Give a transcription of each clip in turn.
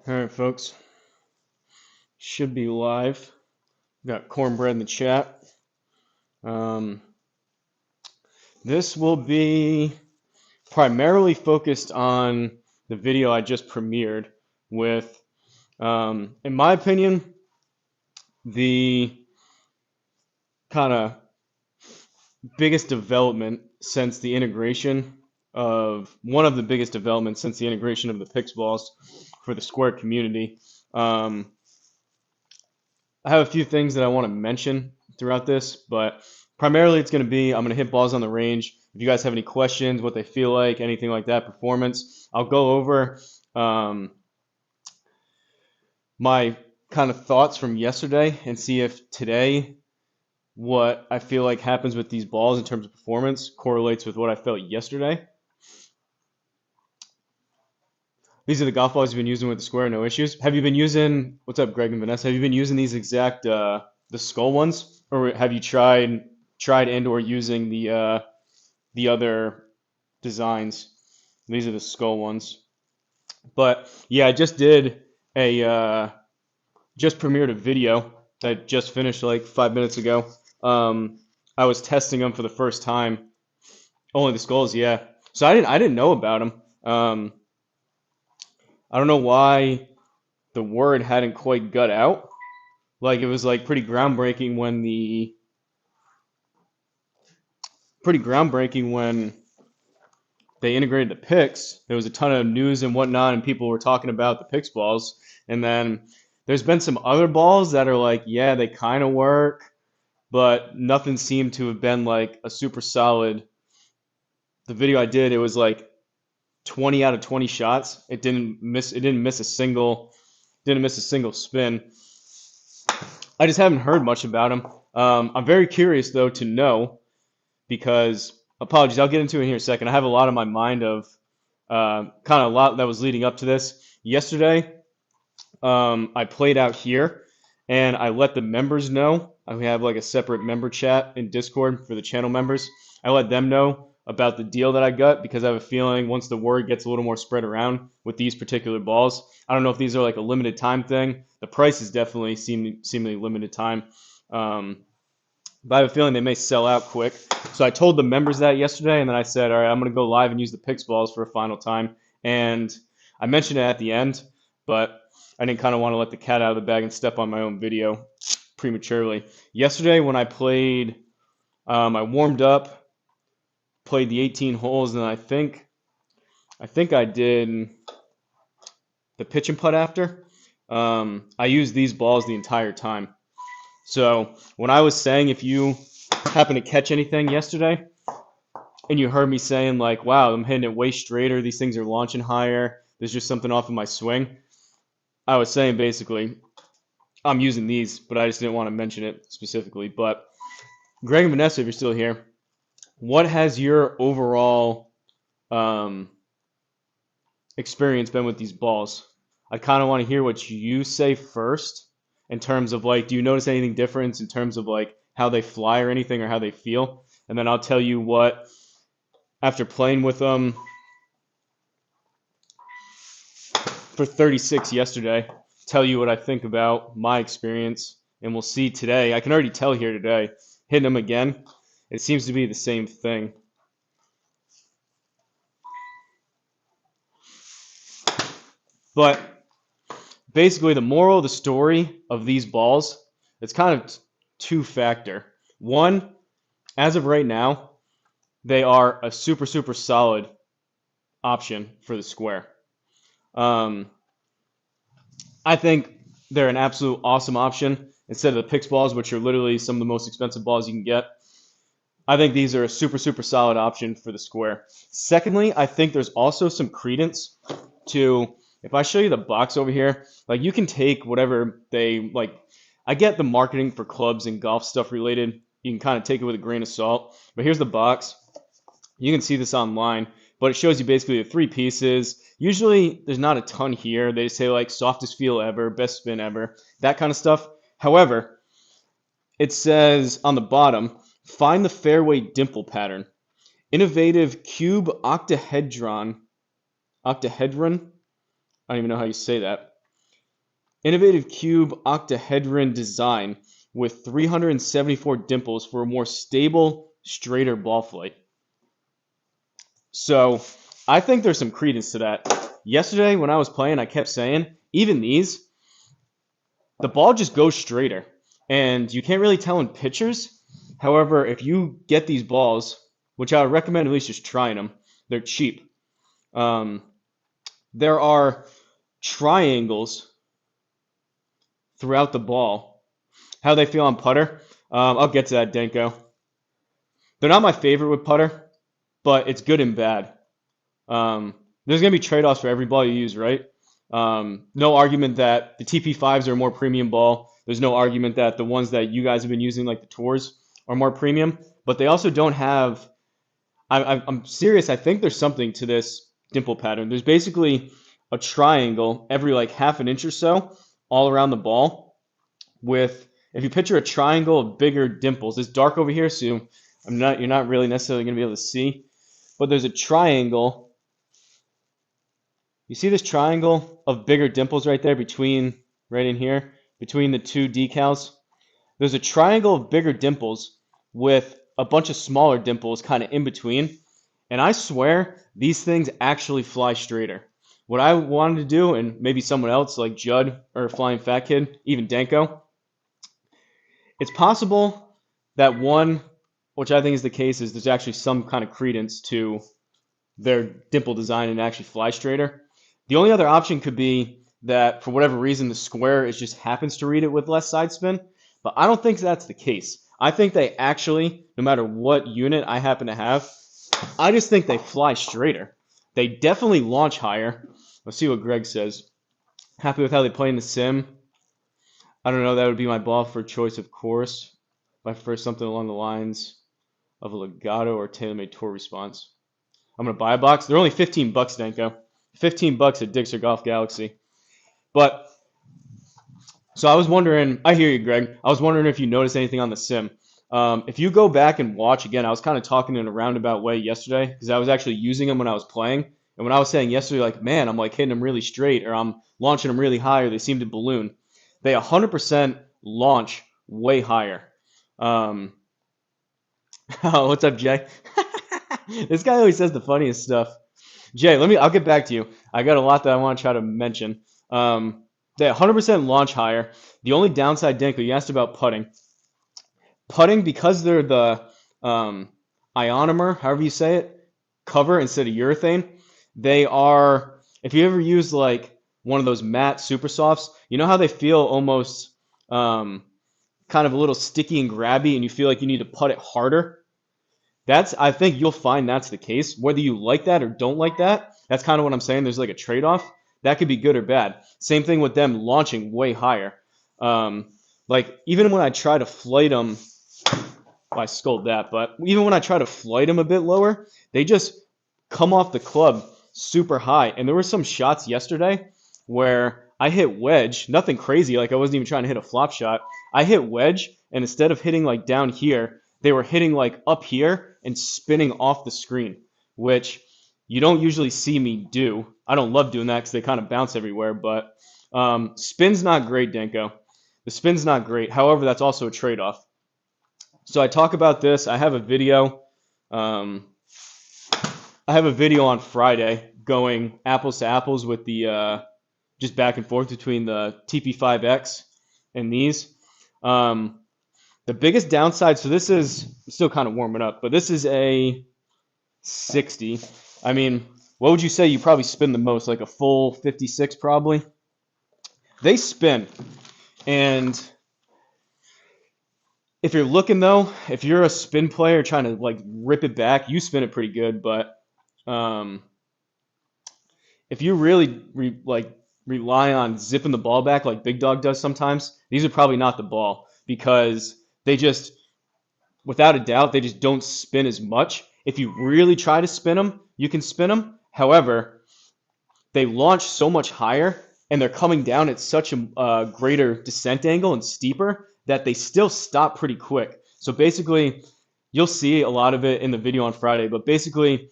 All right, folks. Should be live. Got cornbread in the chat. Um, this will be primarily focused on the video I just premiered with, in my opinion, the kind of biggest development since the integration of one of the biggest developments since the integration of the Pixballs for the Square community. I have a few things that I want to mention throughout this, but primarily it's going to be I'm going to hit balls on the range. If you guys have any questions, what they feel like, anything like that, performance, I'll go over my kind of thoughts from yesterday and see if today what I feel like happens with these balls in terms of performance correlates with what I felt yesterday. These are the golf balls you've been using with the Square, no issues. Have you been using, what's up, Greg and Vanessa? Have you been using these exact, the skull ones? Or have you tried and or using the other designs? These are the skull ones. But yeah, I just did just premiered a video that just finished like 5 minutes ago. I was testing them for the first time. Only the skulls, yeah. So I didn't know about them. I don't know why the word hadn't quite got out. Like it was like pretty groundbreaking when they integrated the Pix. There was a ton of news and whatnot, and people were talking about the Pix balls. And then there's been some other balls that are like, yeah, they kind of work, but nothing seemed to have been like a super solid. The video I did, it was like 20 out of 20 shots. It didn't miss a single spin. I just haven't heard much about them. I'm very curious though to know because apologies, I'll get into it here in a second. I have a lot on my mind of kind of a lot that was leading up to this. Yesterday, I played out here and I let the members know. We have like a separate member chat in Discord for the channel members. I let them know about the deal that I got because I have a feeling once the word gets a little more spread around with these particular balls, I don't know if these are like a limited time thing. The price is definitely seemingly limited time. But I have a feeling they may sell out quick. So I told the members that yesterday, and then I said, all right, I'm going to go live and use the Pix balls for a final time. And I mentioned it at the end, but I didn't kind of want to let the cat out of the bag and step on my own video prematurely. Yesterday when I played, I warmed up, played the 18 holes, and I think I did the pitch and putt after. I used these balls the entire time. So when I was saying if you happen to catch anything yesterday and you heard me saying like, wow, I'm hitting it way straighter, these things are launching higher, there's just something off of my swing, I was saying basically I'm using these, but I just didn't want to mention it specifically. But Greg and Vanessa, if you're still here, what has your overall experience been with these balls? I kind of want to hear what you say first in terms of like, do you notice anything different in terms of like how they fly or anything or how they feel? And then I'll tell you what, after playing with them for 36 yesterday, tell you what I think about my experience. And we'll see today. I can already tell here today, hitting them again, it seems to be the same thing. But basically, the moral of the story of these balls, it's kind of two-factor. One, as of right now, they are a super, super solid option for the Square. I think they're an absolute awesome option instead of the Pix balls, which are literally some of the most expensive balls you can get. I think these are a super, super solid option for the Square. Secondly, I think there's also some credence to, if I show you the box over here, like you can take whatever they, like, I get the marketing for clubs and golf stuff related. You can kind of take it with a grain of salt. But here's the box. You can see this online, but it shows you basically the three pieces. Usually there's not a ton here. They say like softest feel ever, best spin ever, that kind of stuff. However, it says on the bottom, find the fairway dimple pattern. Innovative cube octahedron. I don't even know how you say that. Innovative cube octahedron design with 374 dimples for a more stable, straighter ball flight. So I think there's some credence to that. Yesterday when I was playing, I kept saying, even these, the ball just goes straighter. And you can't really tell in pictures. However, if you get these balls, which I would recommend at least just trying them, they're cheap. There are triangles throughout the ball. How they feel on putter? I'll get to that, Denko. They're not my favorite with putter, but it's good and bad. There's going to be trade-offs for every ball you use, right? No argument that the TP5s are a more premium ball. There's no argument that the ones that you guys have been using, like the Tours, are more premium. But they also don't have... I'm serious. I think there's something to this dimple pattern. There's basically a triangle every like half an inch or so all around the ball with, if you picture a triangle of bigger dimples, it's dark over here, so you're not really necessarily going to be able to see, but there's a triangle. You see this triangle of bigger dimples right there right in here, between the two decals? There's a triangle of bigger dimples with a bunch of smaller dimples kind of in between. And I swear, these things actually fly straighter. What I wanted to do, and maybe someone else like Judd or Flying Fat Kid, even Denko, it's possible that one, which I think is the case, is there's actually some kind of credence to their dimple design and actually fly straighter. The only other option could be that for whatever reason the square just happens to read it with less side spin, but I don't think that's the case. I think they actually, no matter what unit I happen to have, I just think they fly straighter. They definitely launch higher. Let's see what Greg says. Happy with how they play in the sim. I don't know, that would be my ball for choice, of course. If I prefer something along the lines of a legato or tailor-made tour response. I'm going to buy a box. They're only 15 bucks, Denko. 15 bucks at Dixer Golf Galaxy. But, so I was wondering, I hear you, Greg. I was wondering if you noticed anything on the sim. If you go back and watch again, I was kind of talking in a roundabout way yesterday because I was actually using them when I was playing. And when I was saying yesterday, like, man, I'm like hitting them really straight, or I'm launching them really high, or they seem to balloon. They 100% launch way higher. Oh, what's up, Jay? This guy always says the funniest stuff. Jay, I'll get back to you. I got a lot that I want to try to mention. They 100% launch higher. The only downside, Denko, you asked about putting. Putting, because they're the ionomer, however you say it, cover instead of urethane, they are, if you ever use like one of those matte super softs, you know how they feel almost kind of a little sticky and grabby and you feel like you need to putt it harder? I think you'll find that's the case. Whether you like that or don't like that, that's kind of what I'm saying. There's like a trade-off. That could be good or bad. Same thing with them launching way higher. Like even when I try to flight them, well, I scold that, but even when I try to flight them a bit lower, they just come off the club super high. And there were some shots yesterday where I hit wedge, nothing crazy, like I wasn't even trying to hit a flop shot. I hit wedge, and instead of hitting like down here, they were hitting like up here and spinning off the screen, which you don't usually see me do. I don't love doing that because they kind of bounce everywhere, but spin's not great, Denko. The spin's not great. However, that's also a trade-off. So I talk about this. I have a video. I have a video on Friday going apples to apples with the just back and forth between the TP5X and these. The biggest downside, so this is still kind of warming up, but this is a 60. I mean, what would you say you probably spin the most? Like a full 56 probably? They spin. And if you're looking though, if you're a spin player trying to like rip it back, you spin it pretty good, but if you really rely on zipping the ball back like Big Dog does sometimes, these are probably not the ball because they just, without a doubt, they just don't spin as much. If you really try to spin them, you can spin them. However, they launch so much higher and they're coming down at such a greater descent angle and steeper that they still stop pretty quick. So basically, you'll see a lot of it in the video on Friday, but basically,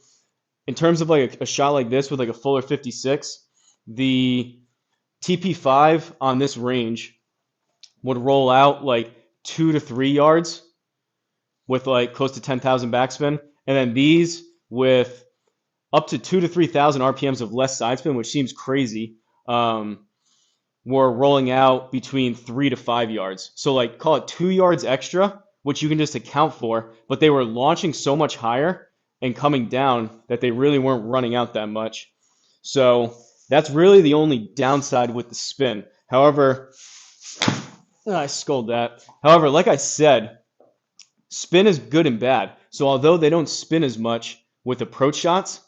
in terms of like a shot like this with like a fuller 56, the TP5 on this range would roll out like 2 to 3 yards with like close to 10,000 backspin, and then these with up to 2 to 3,000 RPMs of less side spin, which seems crazy, were rolling out between 3 to 5 yards. So like call it 2 yards extra, which you can just account for, but they were launching so much higher and coming down that they really weren't running out that much. So that's really the only downside with the spin. However, I scold that. However, like I said, spin is good and bad. So although they don't spin as much with approach shots,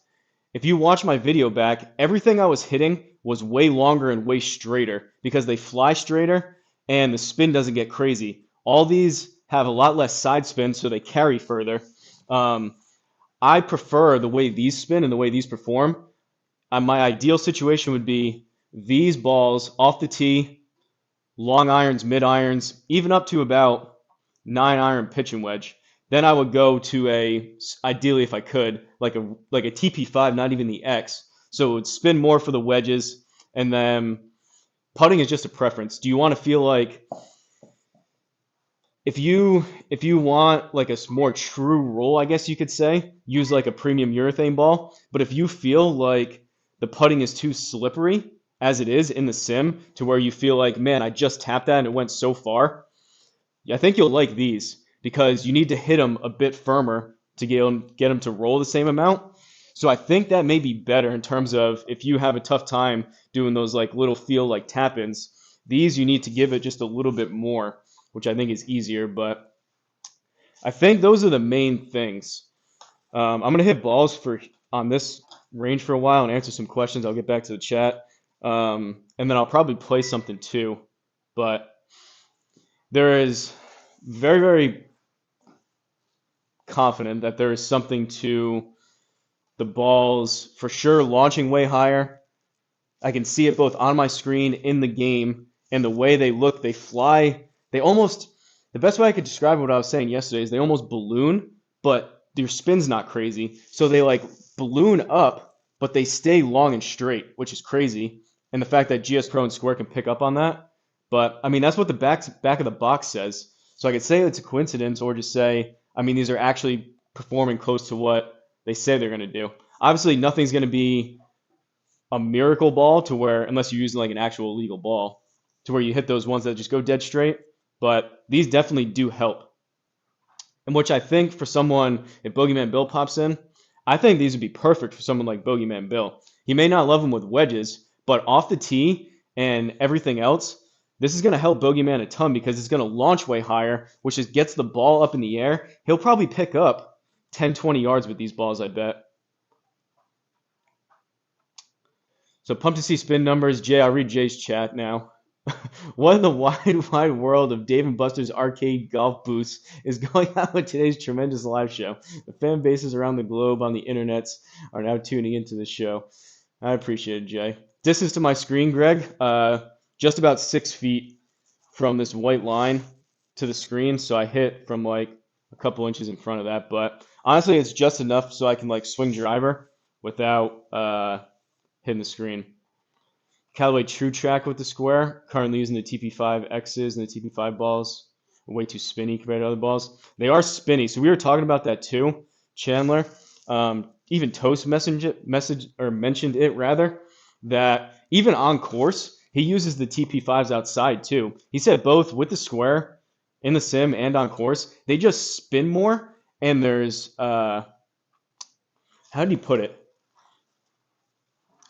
if you watch my video back, everything I was hitting was way longer and way straighter because they fly straighter and the spin doesn't get crazy. All these have a lot less side spin, so they carry further. I prefer the way these spin and the way these perform. My ideal situation would be these balls off the tee, long irons, mid irons, even up to about 9-iron pitch and wedge. Then I would go to ideally if I could, like a TP5, not even the X. So it would spin more for the wedges, and then putting is just a preference. Do you want to feel like if you want like a more true roll, I guess you could say, use like a premium urethane ball. But if you feel like the putting is too slippery as it is in the sim to where you feel like, man, I just tapped that and it went so far, I think you'll like these because you need to hit them a bit firmer to get them to roll the same amount. So I think that may be better in terms of if you have a tough time doing those like little feel like tap-ins, these you need to give it just a little bit more, which I think is easier. But I think those are the main things. I'm gonna hit balls on this range for a while and answer some questions. I'll get back to the chat, and then I'll probably play something too. But there is very, very confident that there is something to the balls for sure launching way higher. I can see it both on my screen in the game and the way they look. They fly. They almost, the best way I could describe what I was saying yesterday is they almost balloon, but their spin's not crazy. So they like balloon up, but they stay long and straight, which is crazy. And the fact that GSPro and Square can pick up on that. But I mean, that's what the back of the box says. So I could say it's a coincidence or just say, I mean, these are actually performing close to what they say they're going to do. Obviously, nothing's going to be a miracle ball to where, unless you're using like an actual legal ball, to where you hit those ones that just go dead straight. But these definitely do help. And which I think for someone, if Bogeyman Bill pops in, I think these would be perfect for someone like Bogeyman Bill. He may not love them with wedges, but off the tee and everything else, this is going to help Bogeyman a ton because it's going to launch way higher, which just gets the ball up in the air. He'll probably pick up 10, 20 yards with these balls, I bet. So pumped to see spin numbers. Jay, I'll read Jay's chat now. What in the wide world of Dave and Buster's arcade golf booths is going on with today's tremendous live show? The fan bases around the globe on the internets are now tuning into the show. I appreciate it, Jay. Distance to my screen, Greg, just about 6 feet from this white line to the screen. So I hit from like a couple inches in front of that. But honestly, it's just enough so I can like swing driver without hitting the screen. Callaway True Track with the Square, currently using the TP5 X's and the TP5 balls. Way too spinny compared to other balls. They are spinny, so we were talking about that too, Chandler. Even Toast mentioned it rather, that even on course, he uses the TP5s outside too. He said both with the Square in the sim and on course, they just spin more, and there's, how did he put it?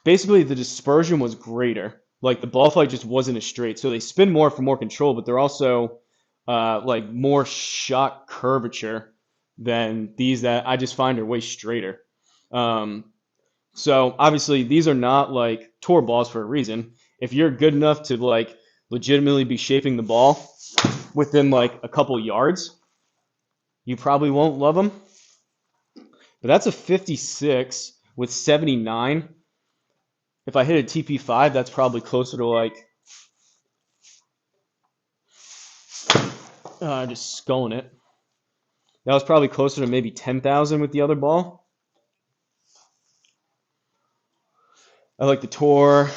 Basically the dispersion was greater. Like the ball flight just wasn't as straight. So they spin more for more control, but they're also like more shot curvature than these that I just find are way straighter. So obviously these are not like tour balls for a reason. If you're good enough to like legitimately be shaping the ball within like a couple yards, you probably won't love them. But that's a 56 with 79. If I hit a TP5, that's probably closer to like, just sculling it. That was probably closer to maybe 10,000 with the other ball. I like the tour.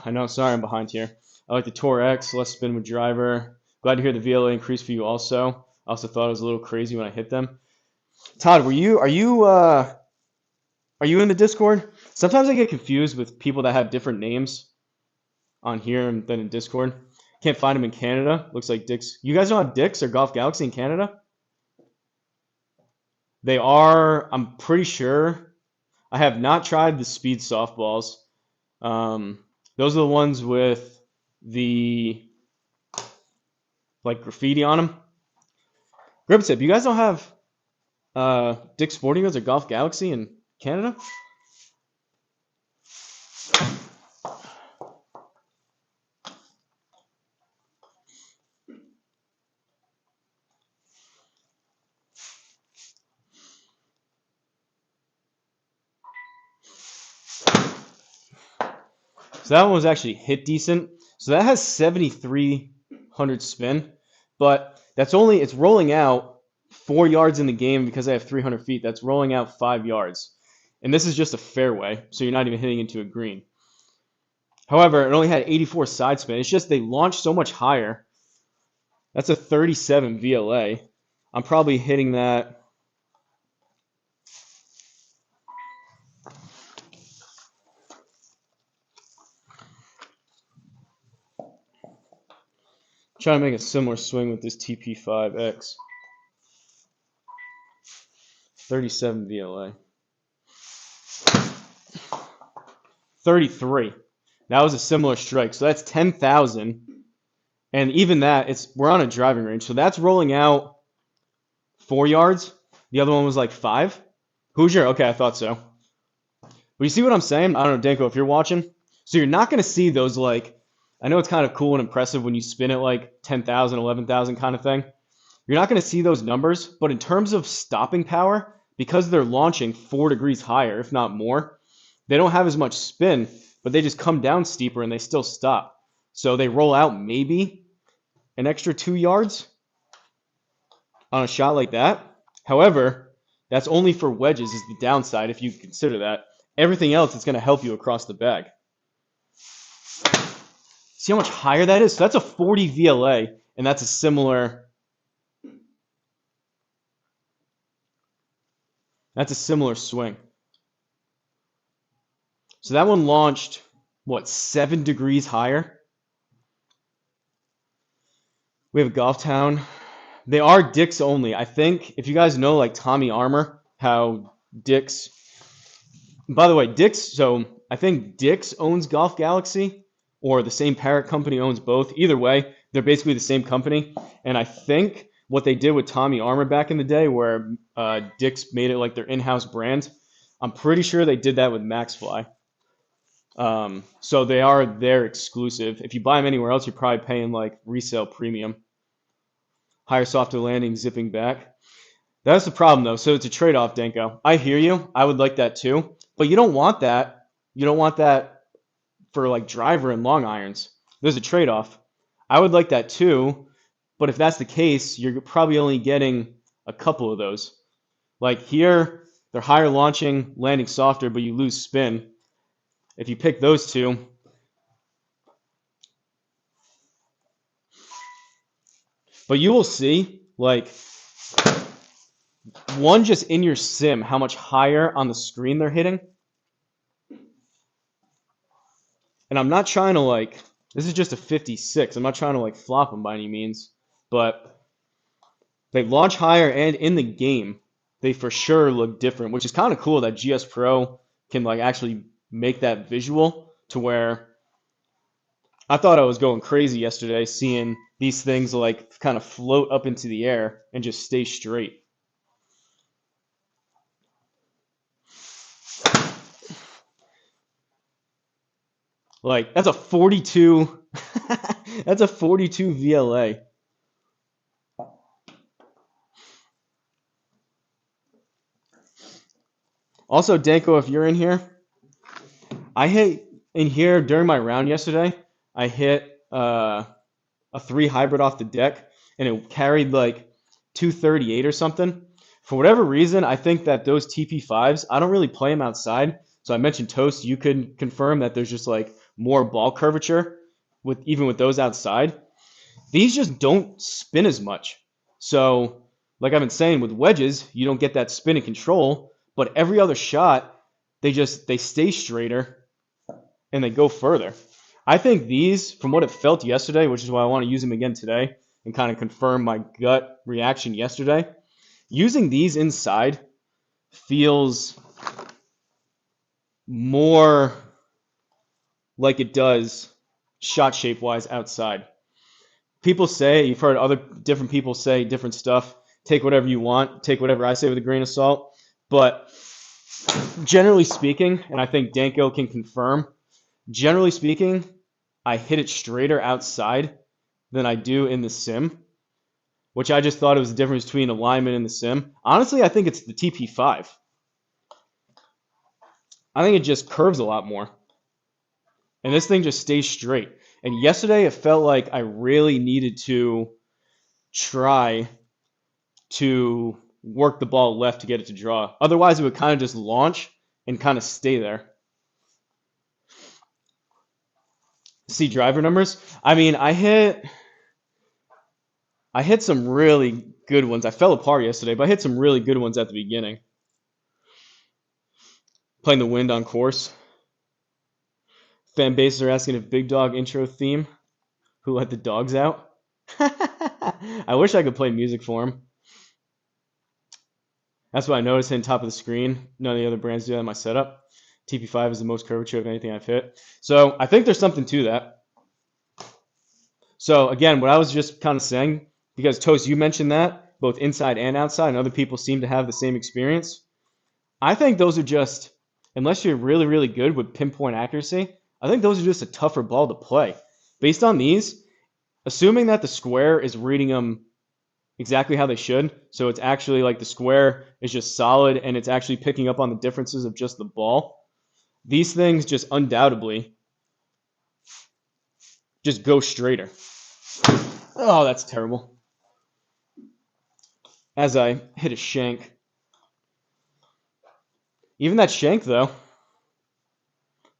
I know. Sorry, I'm behind here. I like the Tour X, less spin with driver. Glad to hear the VLA increase for you also. I also thought it was a little crazy when I hit them. Todd, are you in the Discord? Sometimes I get confused with people that have different names on here than in Discord. Can't find them in Canada. Looks like Dick's. You guys don't have Dick's or Golf Galaxy in Canada? They are, I'm pretty sure. I have not tried the speed softballs. Those are the ones with the like graffiti on them. Grip tip, you guys don't have Dick's Sporting Goods or Golf Galaxy in Canada? So that one was actually hit decent. So that has 7,300 spin, but it's rolling out 4 yards in the game because I have 300 feet. That's rolling out 5 yards. And this is just a fairway, so you're not even hitting into a green. However, it only had 84 side spin. It's just they launched so much higher. That's a 37 VLA. I'm probably hitting that. Trying to make a similar swing with this TP5X. 37 VLA. 33. That was a similar strike. So that's 10,000. And even that, we're on a driving range. So that's rolling out 4 yards. The other one was like 5. Hoosier? Okay, I thought so. But you see what I'm saying? I don't know, Danko, if you're watching. So you're not going to see those like, I know it's kind of cool and impressive when you spin it like 10,000, 11,000 kind of thing. You're not going to see those numbers, but in terms of stopping power, because they're launching 4 degrees higher, if not more, they don't have as much spin, but they just come down steeper and they still stop. So they roll out maybe an extra 2 yards on a shot like that. However, that's only for wedges is the downside if you consider that. Everything else is going to help you across the bag. See how much higher that is? So that's a 40 VLA, and that's a similar swing. So that one launched, what, 7 degrees higher? We have Golf Town. They are Dick's only. I think, if you guys know, like Tommy Armour, how Dick's... By the way, Dick's, so I think Dick's owns Golf Galaxy, or the same parent company owns both. Either way, they're basically the same company. And I think what they did with Tommy Armour back in the day, where Dick's made it like their in-house brand, I'm pretty sure they did that with Maxfli. So they are their exclusive. If you buy them anywhere else, you're probably paying like resale premium. Higher, softer landing, zipping back. That's the problem, though. So it's a trade-off, Danko. I hear you. I would like that too. But you don't want that. You don't want that for like driver and long irons. There's a trade-off. I would like that too. But if that's the case, you're probably only getting a couple of those. Like here, they're higher launching, landing softer, but you lose spin. If you pick those two, but you will see, like, one just in your sim, how much higher on the screen they're hitting. And I'm not trying to, like, this is just a 56. I'm not trying to, like, flop them by any means. But they launch higher, and in the game, they for sure look different, which is kind of cool that GSPro can, like, actually make that visual to where I thought I was going crazy yesterday seeing these things like kind of float up into the air and just stay straight. Like that's a 42 that's a 42 VLA. Also, Danko, if you're in here, I hit in here during my round yesterday. I hit a 3 hybrid off the deck, and it carried like 238 or something. For whatever reason, I think that those TP5s, I don't really play them outside. So I mentioned Toast. You could confirm that there's just like more ball curvature with even with those outside. These just don't spin as much. So, like I've been saying with wedges, you don't get that spin and control, but every other shot, they stay straighter and they go further. I think these, from what it felt yesterday, which is why I want to use them again today and kind of confirm my gut reaction yesterday, using these inside feels more like it does shot shape wise outside. People say, you've heard other different people say different stuff. Take whatever you want, take whatever I say with a grain of salt. But generally speaking, and I think Danko can confirm, generally speaking, I hit it straighter outside than I do in the sim, which I just thought it was the difference between alignment and the sim. Honestly, I think it's the TP5. I think it just curves a lot more. And this thing just stays straight. And yesterday, it felt like I really needed to try to work the ball left to get it to draw. Otherwise, it would kind of just launch and kind of stay there. See driver numbers? I mean, I hit some really good ones. I fell apart yesterday, but I hit some really good ones at the beginning. Playing the wind on course. Fan bases are asking if Big Dog intro theme. Who let the dogs out? I wish I could play music for him. That's what I noticed hitting top of the screen. None of the other brands do that in my setup. TP5 is the most curvature of anything I've hit. So I think there's something to that. So again, what I was just kind of saying, because Toast, you mentioned that, both inside and outside, and other people seem to have the same experience. I think those are just, unless you're really, really good with pinpoint accuracy, I think those are just a tougher ball to play. Based on these, assuming that the square is reading them exactly how they should, so it's actually like the square is just solid and it's actually picking up on the differences of just the ball, these things just undoubtedly just go straighter. Oh, that's terrible. As I hit a shank. Even that shank, though,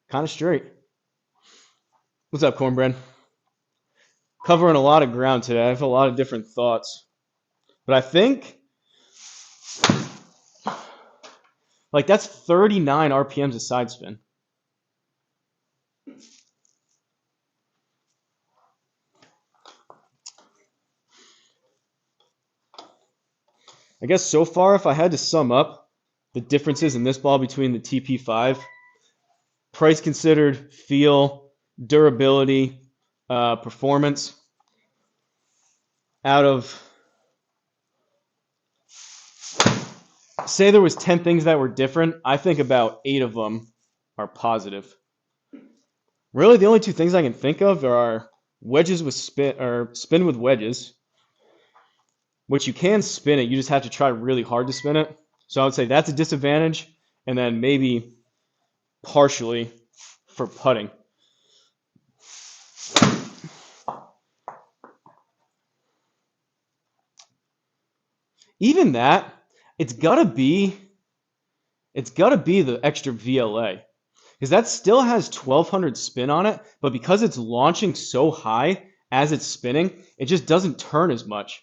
kind of straight. What's up, Cornbread? Covering a lot of ground today. I have a lot of different thoughts. But I think, like, that's 39 RPMs of side spin. I guess so far, if I had to sum up the differences in this ball between the TP5, price considered, feel, durability, performance, out of, say there was 10 things that were different, I think about 8 of them are positive. Really, the only 2 things I can think of are wedges with spin, or spin with wedges, which you can spin it, you just have to try really hard to spin it. So I would say that's a disadvantage, and then maybe partially for putting. Even that, it's gotta be the extra VLA. Because that still has 1200 spin on it, but because it's launching so high as it's spinning, it just doesn't turn as much.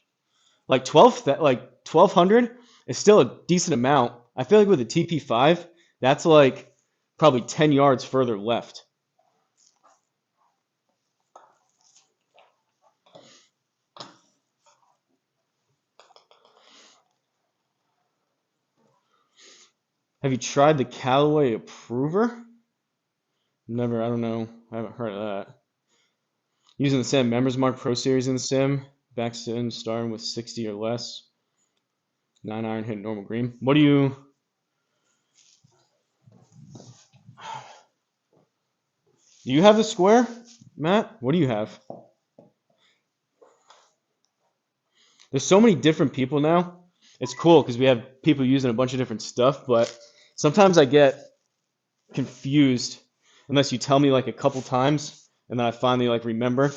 Like 1200 is still a decent amount. I feel like with the TP5, that's like probably 10 yards further left. Have you tried the Callaway Approver? Never, I don't know. I haven't heard of that. Using the Sam Members Mark Pro Series in the sim. Back sim starting with 60 or less. 9 iron hit normal green. What do you... Do you have the square, Matt? What do you have? There's so many different people now. It's cool because we have people using a bunch of different stuff, but sometimes I get confused unless you tell me like a couple times and then I finally like remember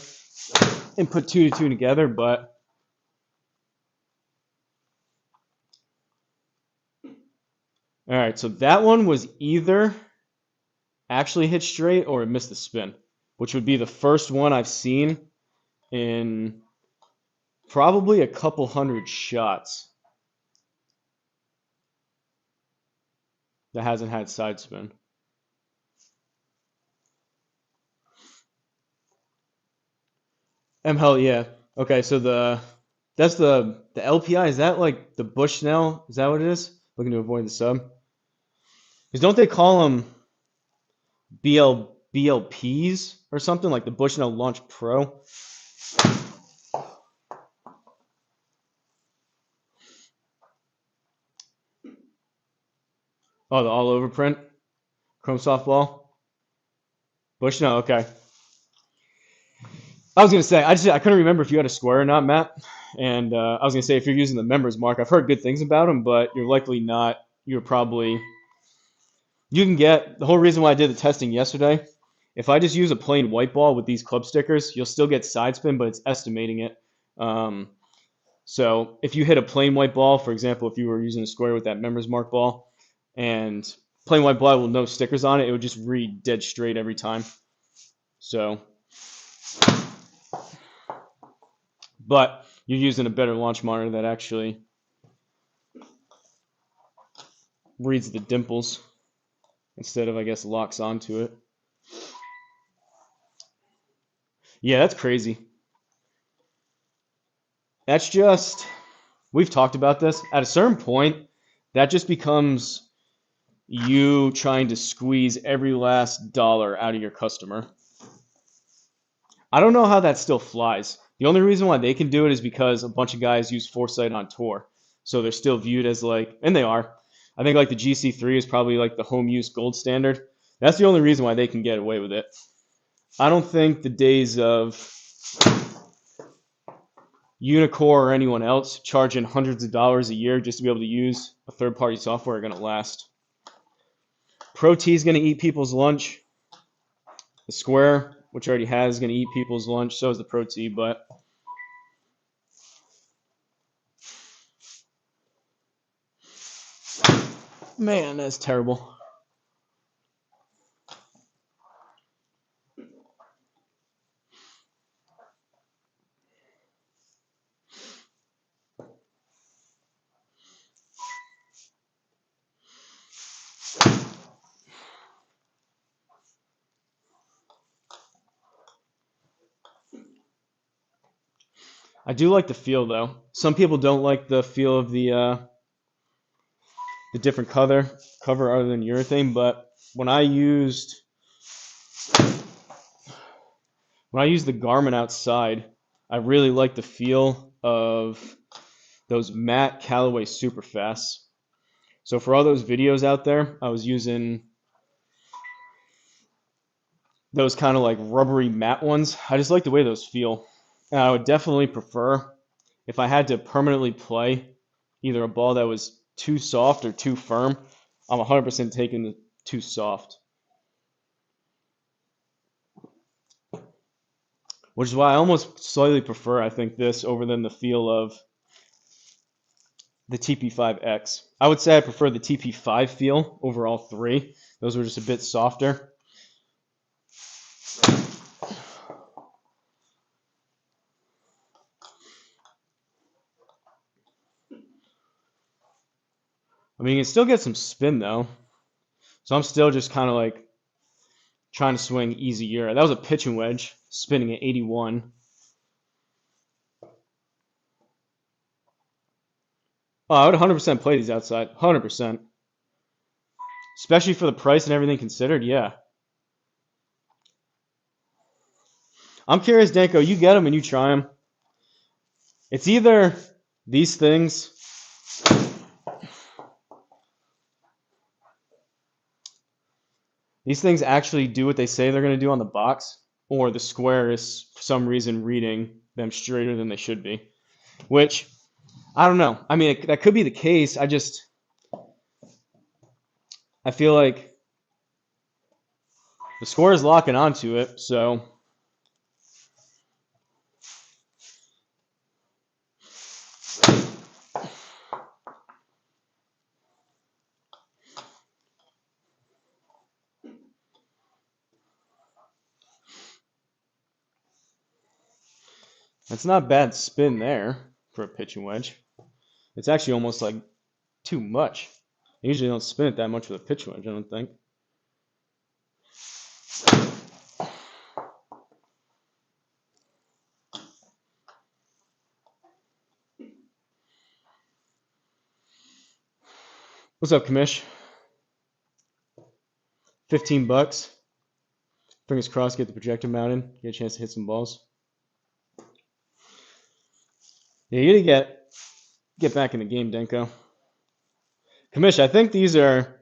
and put 2 to 2 together, but all right, so that one was either actually hit straight or it missed the spin. which would be the first one I've seen in probably a couple hundred shots that hasn't had side spin. Hell yeah. Okay, so that's the LPI. Is that like the Bushnell? Is that what it is? Looking to avoid the sub. Because don't they call them BLPs or something like the Bushnell Launch Pro? Oh, the all over print, chrome softball, Bushnell. Okay. I was gonna say I couldn't remember if you had a square or not, Matt. And I was gonna say if you're using the members mark, I've heard good things about them, but you're likely not. You're probably you can get the whole reason why I did the testing yesterday. If I just use a plain white ball with these club stickers, you'll still get side spin, but it's estimating it. So if you hit a plain white ball, for example, if you were using a square with that members mark ball, and plain white ball with no stickers on it, it would just read dead straight every time. So, but you're using a better launch monitor that actually reads the dimples instead of, I guess, locks onto it. Yeah, that's crazy. That's just, we've talked about this. At a certain point, that just becomes you trying to squeeze every last dollar out of your customer. I don't know how that still flies. The only reason why they can do it is because a bunch of guys use Foresight on tour. So they're still viewed as like, and they are. I think like the GC3 is probably like the home use gold standard. That's the only reason why they can get away with it. I don't think the days of Unicore or anyone else charging hundreds of dollars a year just to be able to use a third-party software are going to last. Pro T is going to eat people's lunch. The Square, which already has, is going to eat people's lunch. So is the Pro T, but man, that's terrible. I do like the feel though. Some people don't like the feel of the different cover other than urethane, but when I used the Garmin outside, I really like the feel of those matte Callaway Superfasts. So for all those videos out there, I was using those kind of like rubbery matte ones. I just like the way those feel. And I would definitely prefer if I had to permanently play either a ball that was too soft or too firm. I'm 100% taking the too soft. Which is why I almost slightly prefer, I think, this over than the feel of the TP5X. I would say I prefer the TP5 feel over all three. Those were just a bit softer. I mean, you can still get some spin though. So I'm still just kind of like trying to swing easy euro. That was a pitching wedge, spinning at 81. Oh, I would 100% play these outside. 100%. Especially for the price and everything considered, yeah. I'm curious, Danko, you get them and you try them. It's either these things actually do what they say they're going to do on the box, or the Square is for some reason reading them straighter than they should be. Which, I don't know. I mean, that could be the case. I feel like the Square is locking onto it, so That's not bad spin there for a pitching wedge. It's actually almost like too much. I usually don't spin it that much with a pitching wedge, I don't think. What's up, Kamish? $15. Fingers crossed, get the projector mounted, get a chance to hit some balls. Yeah, you gotta get back in the game, Denko. Kamish, I think these are.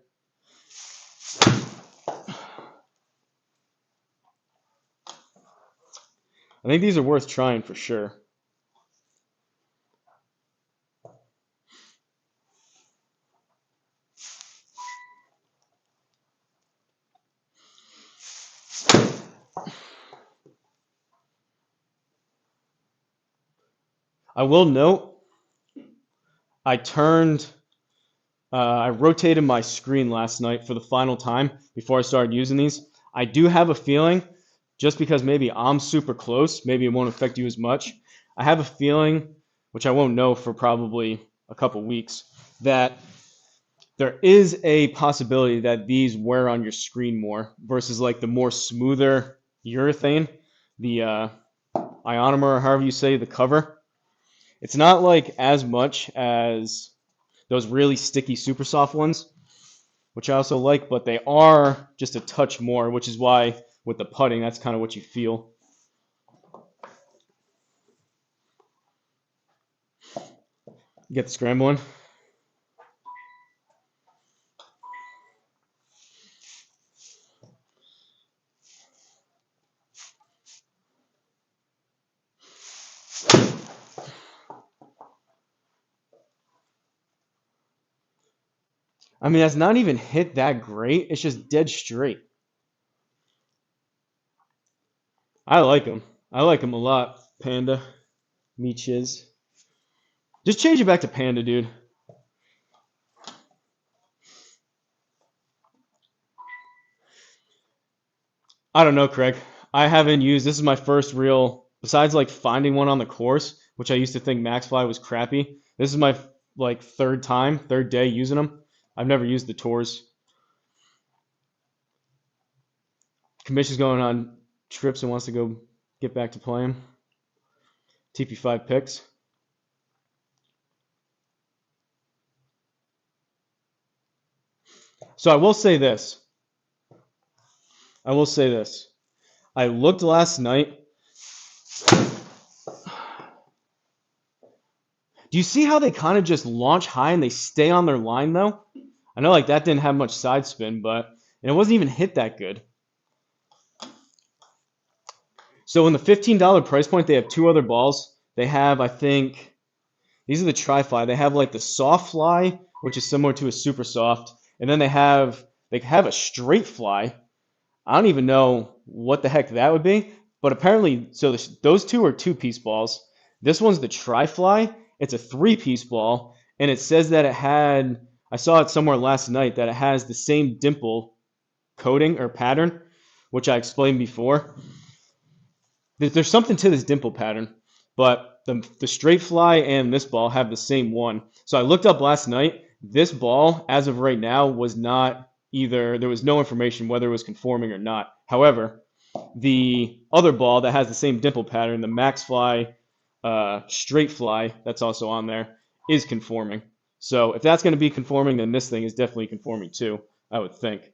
I think these are worth trying for sure. I will note, I rotated my screen last night for the final time before I started using these. I do have a feeling, just because maybe I'm super close, maybe it won't affect you as much. I have a feeling, which I won't know for probably a couple weeks, that there is a possibility that these wear on your screen more versus like the more smoother urethane, the ionomer, or however you say the cover. It's not like as much as those really sticky super soft ones, which I also like, but they are just a touch more, which is why with the putting, that's kind of what you feel. Get the scrambling. I mean, that's not even hit that great. It's just dead straight. I like them. I like them a lot, Panda. Me chiz. Just change it back to Panda, dude. I don't know, Craig. I haven't used, this is my first real, besides like finding one on the course, which I used to think Maxfli was crappy. This is my like third day using them. I've never used the tours. Commission's going on trips and wants to go get back to playing. TP5 picks. So I will say this. I looked last night. Do you see how they kind of just launch high and they stay on their line though? I know like that didn't have much side spin, but and it wasn't even hit that good. So in the $15 price point, they have two other balls. They have, I think, these are the TriFli. They have like the soft fly, which is similar to a super soft, and then they have a straight fly. I don't even know what the heck that would be, but apparently, so those two are two-piece balls. This one's the TriFli. It's a three-piece ball, and it says that it had. I saw it somewhere last night that it has the same dimple coating or pattern, which I explained before. There's something to this dimple pattern, but the straight fly and this ball have the same one. So I looked up last night. This ball, as of right now, was not either. There was no information whether it was conforming or not. However, the other ball that has the same dimple pattern, the Maxfli straight fly, that's also on there, is conforming. So if that's going to be conforming, then this thing is definitely conforming too, I would think.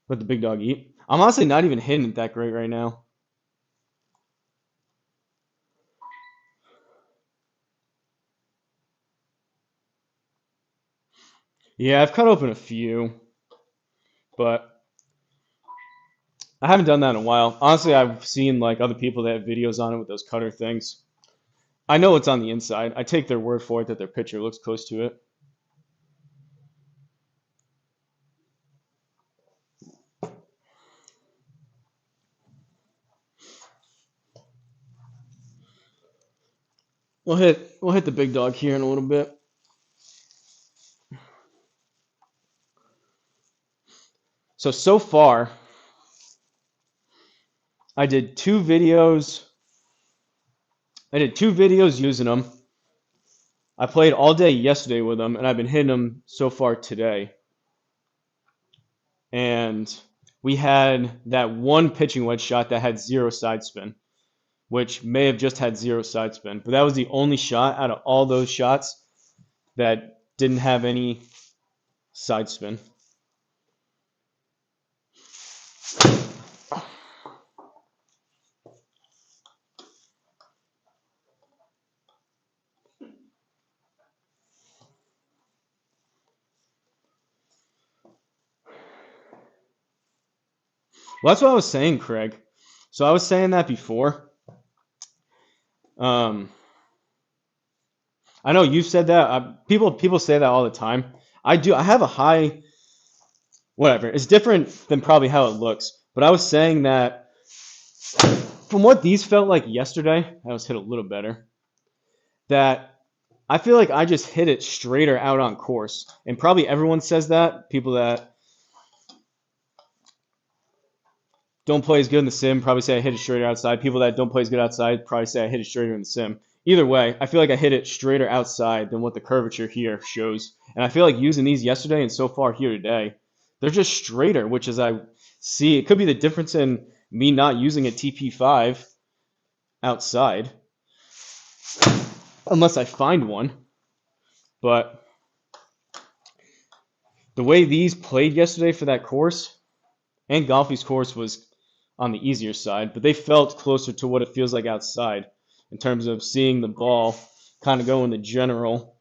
Let the big dog eat. I'm honestly not even hitting it that great right now. Yeah, I've cut open a few, but I haven't done that in a while. Honestly, I've seen like other people that have videos on it with those cutter things. I know it's on the inside. I take their word for it that their picture looks close to it. We'll hit the big dog here in a little bit. So far, I did two videos. Using them. I played all day yesterday with them, and I've been hitting them so far today. And we had that one pitching wedge shot that had 0 side spin, which may have just had 0 side spin. But that was the only shot out of all those shots that didn't have any side spin. Well, that's what I was saying, Craig. So I was saying that before. I know you said that. People say that all the time. I do. I have a high. Whatever. It's different than probably how it looks. But I was saying that from what these felt like yesterday, I was hit a little better. That I feel like I just hit it straighter out on course, and probably everyone says that. People that don't play as good in the sim probably say I hit it straighter outside. People that don't play as good outside probably say I hit it straighter in the sim. Either way, I feel like I hit it straighter outside than what the curvature here shows. And I feel like using these yesterday and so far here today, they're just straighter, which is I see it could be the difference in me not using a TP5 outside, unless I find one. But the way these played yesterday for that course, and Golfy's course was on the easier side, but they felt closer to what it feels like outside in terms of seeing the ball kind of go in the general.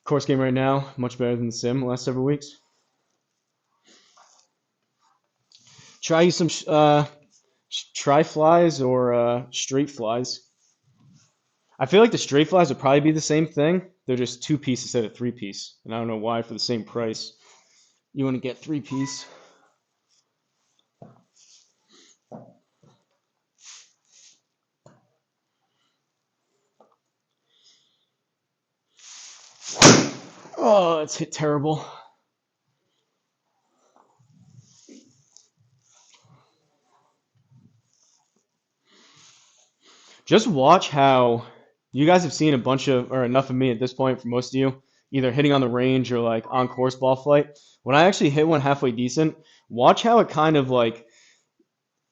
Course game right now, much better than the sim the last several weeks. Try you some TriFlis or straight flies. I feel like the straight flies would probably be the same thing. They're just 2-piece instead of 3-piece. And I don't know why for the same price you want to get 3-piece. Oh, it's hit terrible. Just watch how you guys have seen a bunch of, or enough of me at this point for most of you, either hitting on the range or like on course ball flight. When I actually hit one halfway decent, watch how it kind of like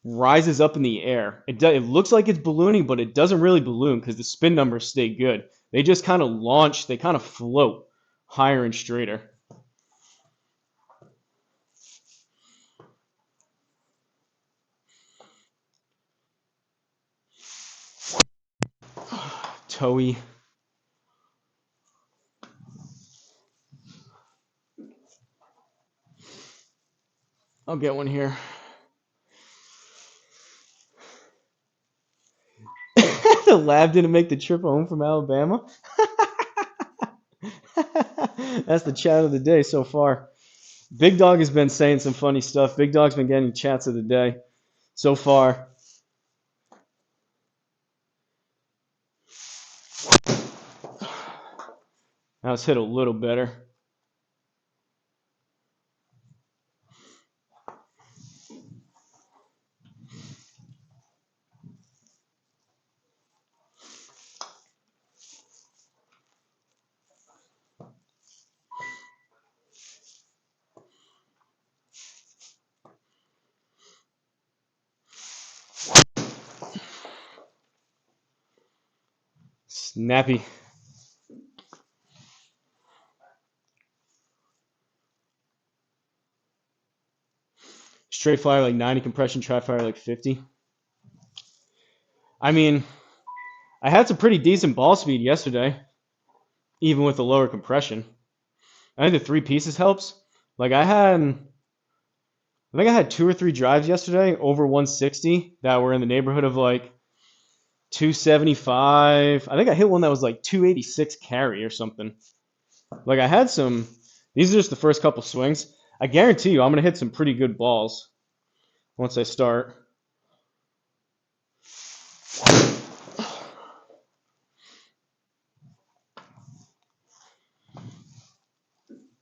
rises up in the air. It looks like it's ballooning, but it doesn't really balloon because the spin numbers stay good. They just kind of launch, they kind of float higher and straighter. Toey. I'll get one here. The lab didn't make the trip home from Alabama. That's the chat of the day so far. Big Dog has been saying some funny stuff. Big Dog's been getting chats of the day so far. That was hit a little better. Snappy. Straight flyer like 90, compression, tri flyer like 50. I mean, I had some pretty decent ball speed yesterday, even with the lower compression. I think the 3 pieces helps. Like I think I had 2 or 3 drives yesterday over 160 that were in the neighborhood of like 275. I think I hit one that was like 286 carry or something. Like I had some These are just the first couple swings. I guarantee you I'm going to hit some pretty good balls once I start.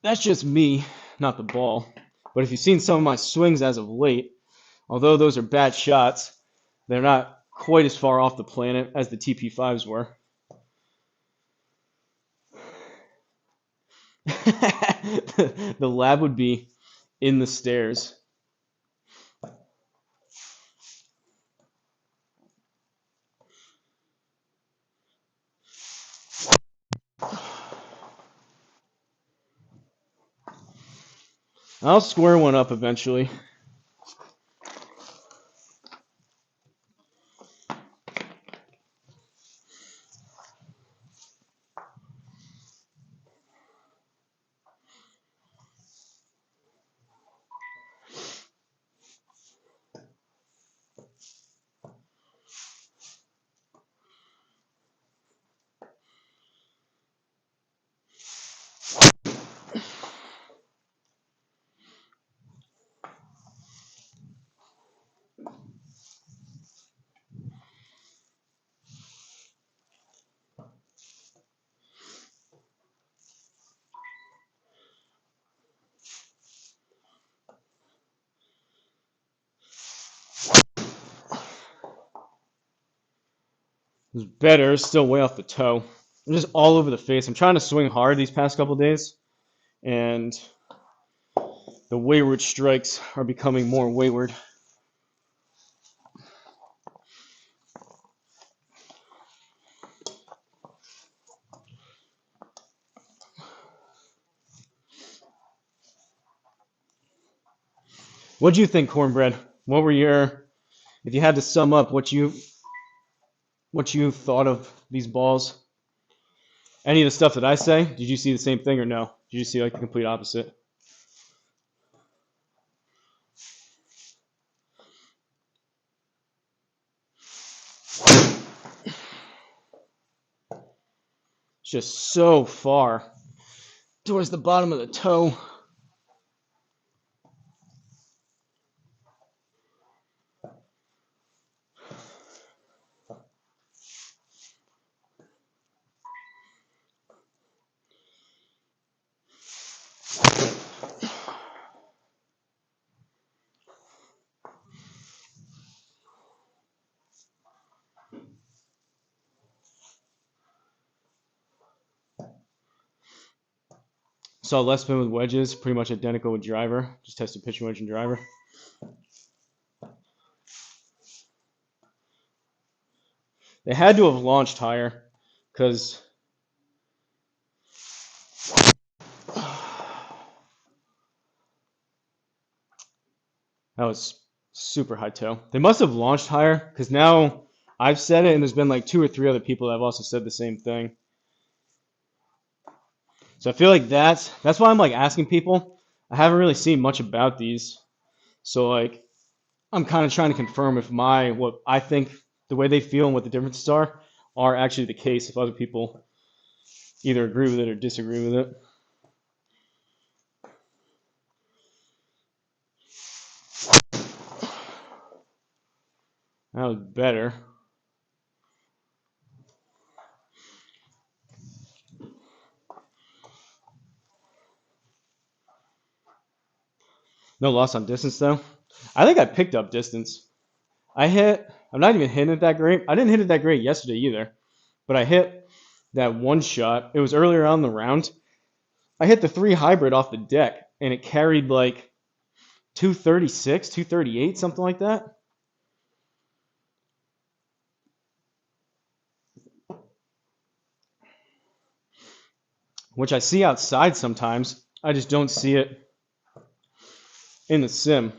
That's just me, not the ball. But if you've seen some of my swings as of late, although those are bad shots, they're not quite as far off the planet as the TP5s were. The lab would be in the stairs. I'll square one up eventually. It's better, still way off the toe. I'm just all over the face. I'm trying to swing hard these past couple days, and the wayward strikes are becoming more wayward. What do you think, Cornbread? What were your, if you had to sum up what you thought of these balls? Any of the stuff that I say, did you see the same thing or no? Did you see like the complete opposite? It's just so far towards the bottom of the toe. Saw left spin with wedges, pretty much identical with driver. Just tested pitching wedge and driver. They had to have launched higher because that was super high toe. They must have launched higher because now I've said it and there's been like 2 or 3 other people that have also said the same thing. So I feel like that's why I'm like asking people. I haven't really seen much about these. So like I'm kind of trying to confirm if what I think the way they feel and what the differences are actually the case, if other people either agree with it or disagree with it. That was better. No loss on distance though. I think I picked up distance. I'm not even hitting it that great. I didn't hit it that great yesterday either, but I hit that one shot. It was earlier on the round. I hit the 3 hybrid off the deck and it carried like 236, 238, something like that. Which I see outside sometimes. I just don't see it in the sim.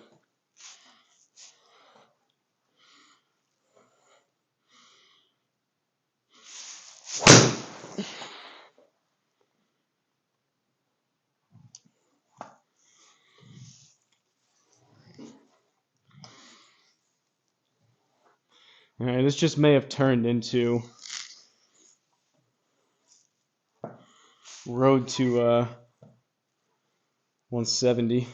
All right, this just may have turned into road to 170.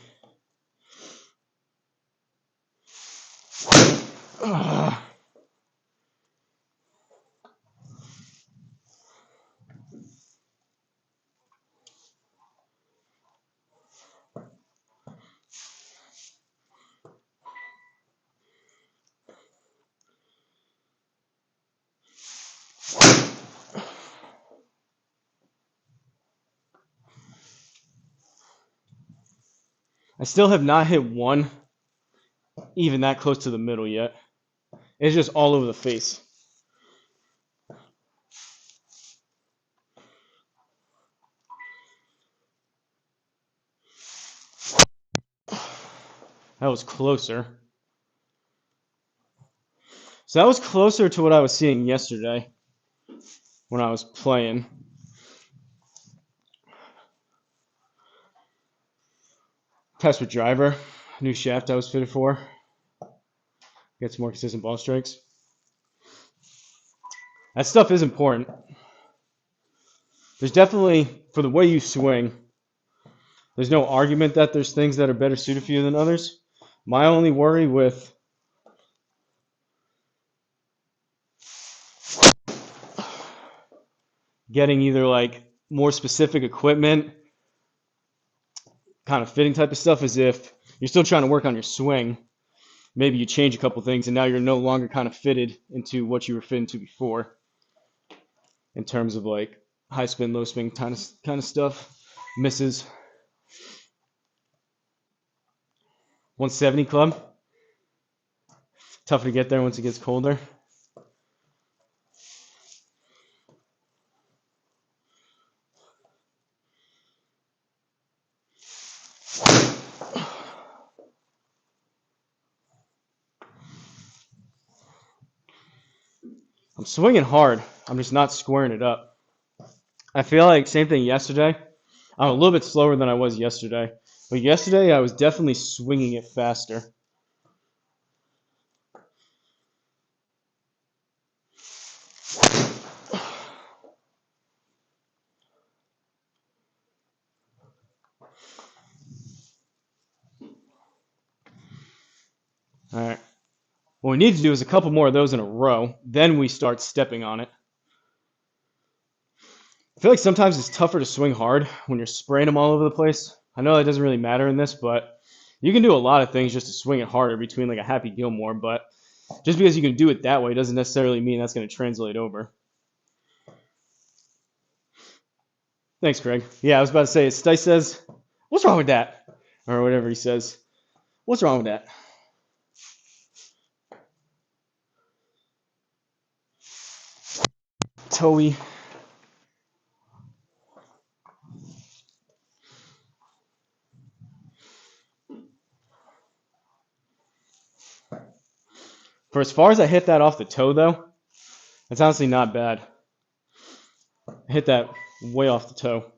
I still have not hit one even that close to the middle yet. It's just all over the face. That was closer. So that was closer to what I was seeing yesterday when I was playing. Test with driver, new shaft I was fitted for. Get some more consistent ball strikes. That stuff is important. There's definitely, for the way you swing, there's no argument that there's things that are better suited for you than others. My only worry with getting either like more specific equipment, kind of fitting type of stuff, is if you're still trying to work on your swing, maybe you change a couple things and now you're no longer kind of fitted into what you were fitted into before in terms of like high spin, low spin kind of stuff. Misses. 170 club. Tougher to get there once it gets colder. I'm swinging hard. I'm just not squaring it up. I feel like same thing yesterday. I'm a little bit slower than I was yesterday. But yesterday I was definitely swinging it faster. All right. What we need to do is a couple more of those in a row. Then we start stepping on it. I feel like sometimes it's tougher to swing hard when you're spraying them all over the place. I know that doesn't really matter in this, but you can do a lot of things just to swing it harder between like a Happy Gilmore. But just because you can do it that way doesn't necessarily mean that's going to translate over. Thanks, Craig. Yeah, I was about to say, Stice says, what's wrong with that? Or whatever he says. What's wrong with that? Toey. For as far as I hit that off the toe, though, it's honestly not bad. I hit that way off the toe.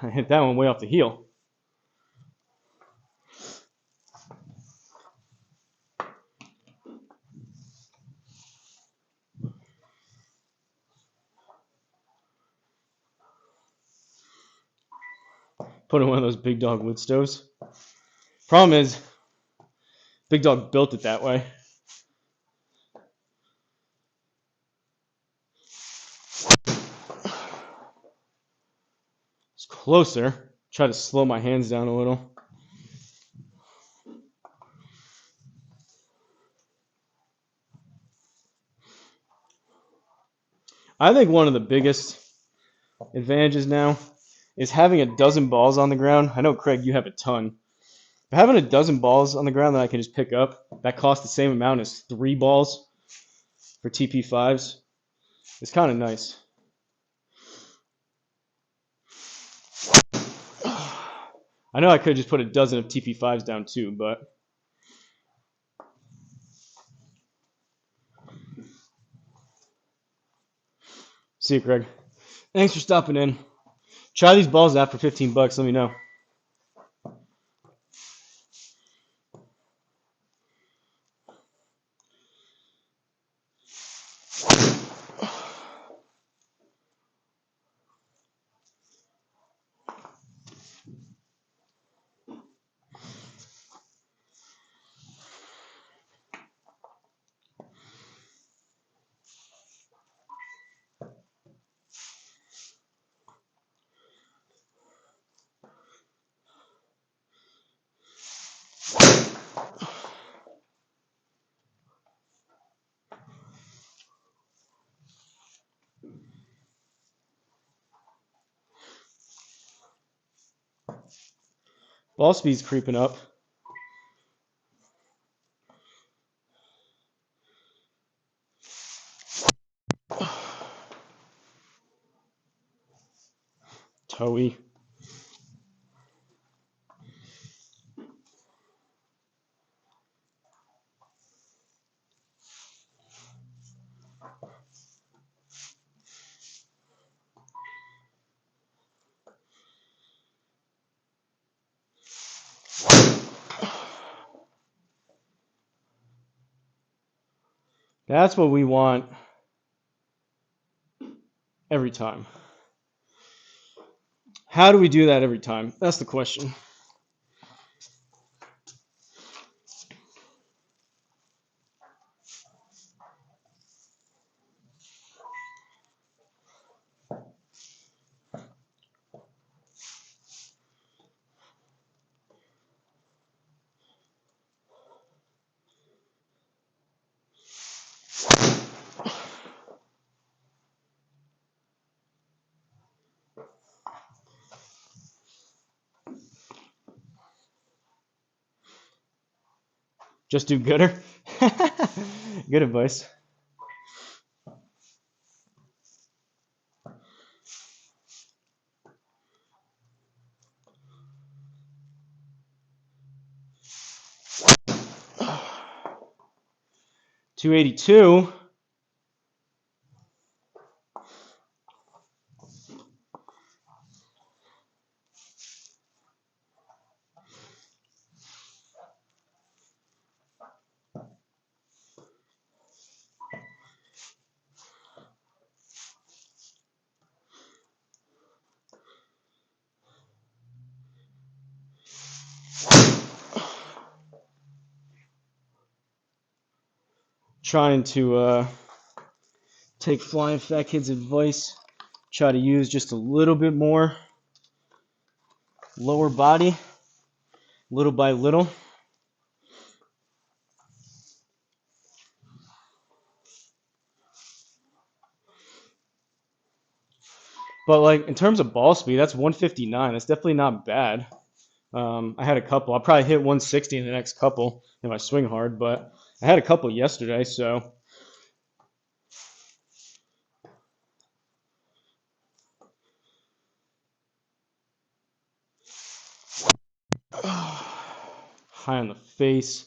I hit that one way off the heel. Put in one of those big dog wood stoves. Problem is, Big Dog built it that way. It's closer. Try to slow my hands down a little. I think one of the biggest advantages now is having a dozen balls on the ground. I know, Craig, you have a ton. But having a dozen balls on the ground that I can just pick up, that costs the same amount as 3 balls for TP5s. It's kind of nice. I know I could have just put a dozen of TP5s down too, but see you, Craig. Thanks for stopping in. Try these balls out for $15. Let me know. Ball speed's creeping up. Toey. That's what we want every time. How do we do that every time? That's the question. Just do gooder. Good advice. $282. Trying to take Flying Fat Kid's advice. Try to use just a little bit more lower body, little by little. But like in terms of ball speed, that's 159. That's definitely not bad. I had a couple. I'll probably hit 160 in the next couple if I swing hard, but I had a couple yesterday, so. High on the face.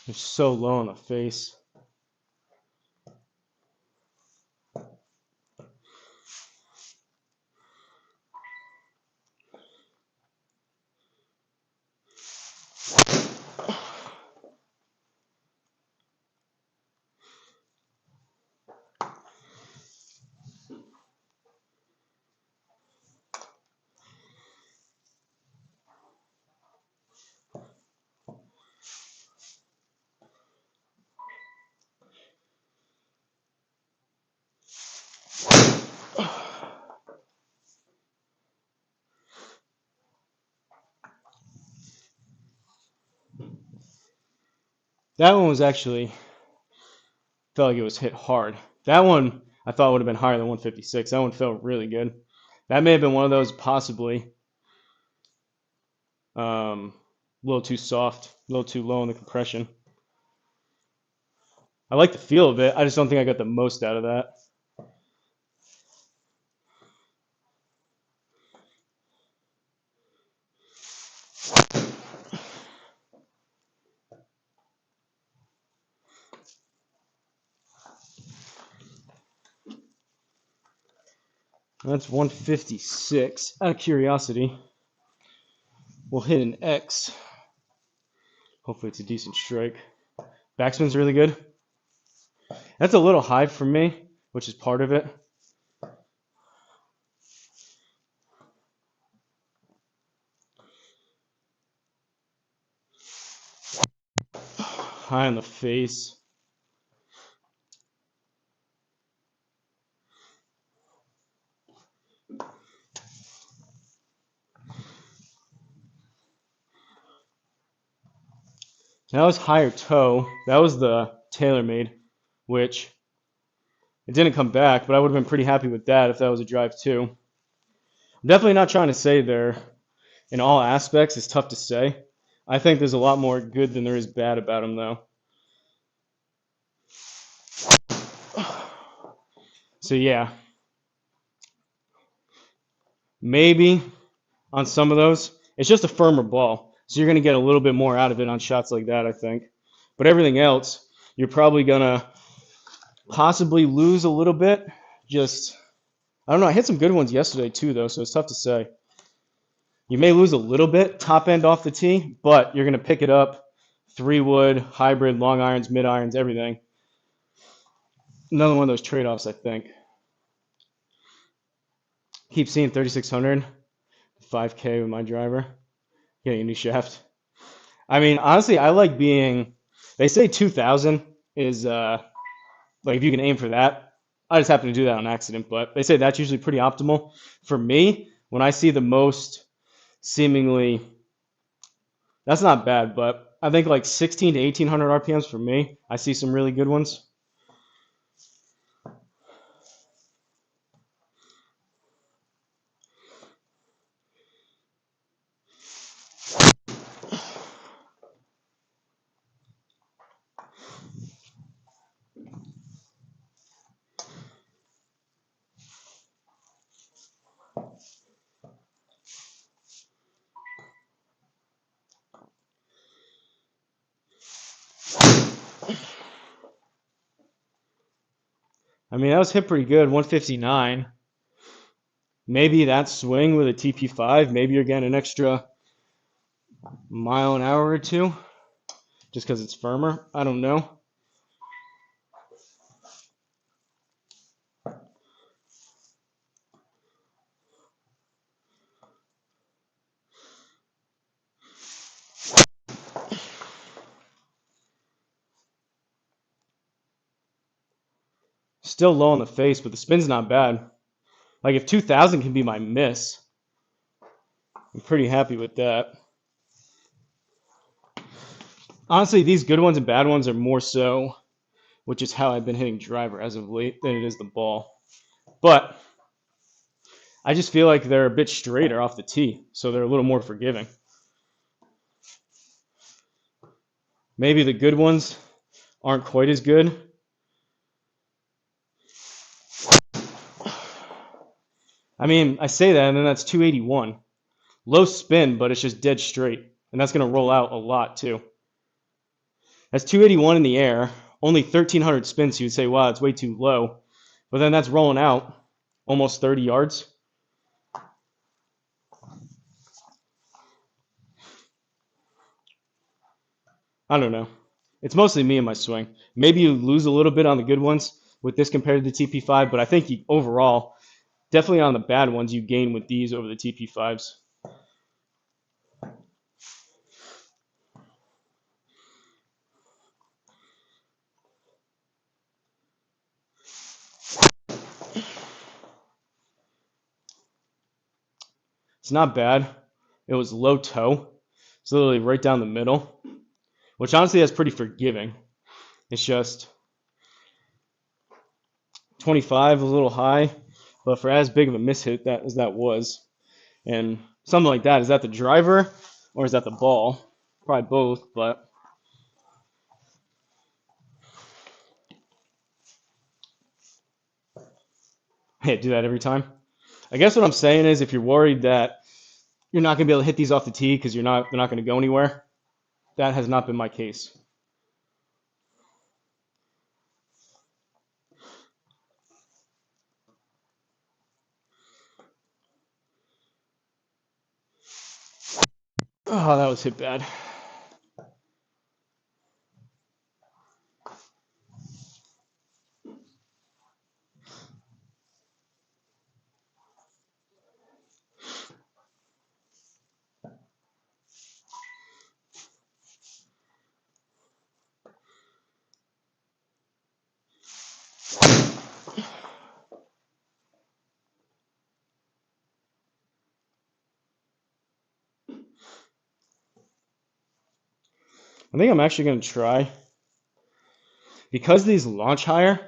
They're so low on the face. That one was actually, felt like it was hit hard. That one I thought would have been higher than 156. That one felt really good. That may have been one of those possibly a little too soft, a little too low in the compression. I like the feel of it. I just don't think I got the most out of that. That's 156. Out of curiosity, we'll hit an X. Hopefully it's a decent strike. Backspin's really good. That's a little high for me, which is part of it. High on the face. That was higher toe. That was the TaylorMade, which it didn't come back, but I would have been pretty happy with that if that was a drive too. I'm definitely not trying to say they're in all aspects. It's tough to say. I think there's a lot more good than there is bad about them, though. So yeah, maybe on some of those, it's just a firmer ball. So you're going to get a little bit more out of it on shots like that, I think. But everything else, you're probably going to possibly lose a little bit. Just, I don't know. I hit some good ones yesterday too, though, so it's tough to say. You may lose a little bit top end off the tee, but you're going to pick it up. 3-wood, hybrid, long irons, mid irons, everything. Another one of those trade-offs, I think. Keep seeing 3,600, 5K with my driver. Getting a new shaft. I mean, honestly, I like being. They say 2,000 is like if you can aim for that. I just happen to do that on accident, but they say that's usually pretty optimal. For me, when I see the most seemingly, that's not bad, but I think like 16 to 1,800 RPMs for me. I see some really good ones. I mean, that was hit pretty good, 159. Maybe that swing with a TP5, maybe you're getting an extra mile an hour or two just because it's firmer. I don't know. Still low on the face, but the spin's not bad. Like if 2,000 can be my miss, I'm pretty happy with that. Honestly, these good ones and bad ones are more so, which is how I've been hitting driver as of late, than it is the ball. But I just feel like they're a bit straighter off the tee, so they're a little more forgiving. Maybe the good ones aren't quite as good. I mean, I say that, and then that's 281. Low spin, but it's just dead straight. And that's going to roll out a lot, too. That's 281 in the air. Only 1,300 spins, so you'd say, wow, it's way too low. But then that's rolling out almost 30 yards. I don't know. It's mostly me and my swing. Maybe you lose a little bit on the good ones with this compared to the TP5, but I think overall, definitely on the bad ones, you gain with these over the TP5s. It's not bad. It was low toe. It's literally right down the middle, which honestly is pretty forgiving. It's just 25 was a little high, but for as big of a miss hit as that was, and something like that, is that the driver or is that the ball? Probably both, but hey, do that every time. I guess what I'm saying is if you're worried that you're not going to be able to hit these off the tee because they're not going to go anywhere, that has not been my case. Oh, that was hit bad. I think I'm actually going to try, because these launch higher,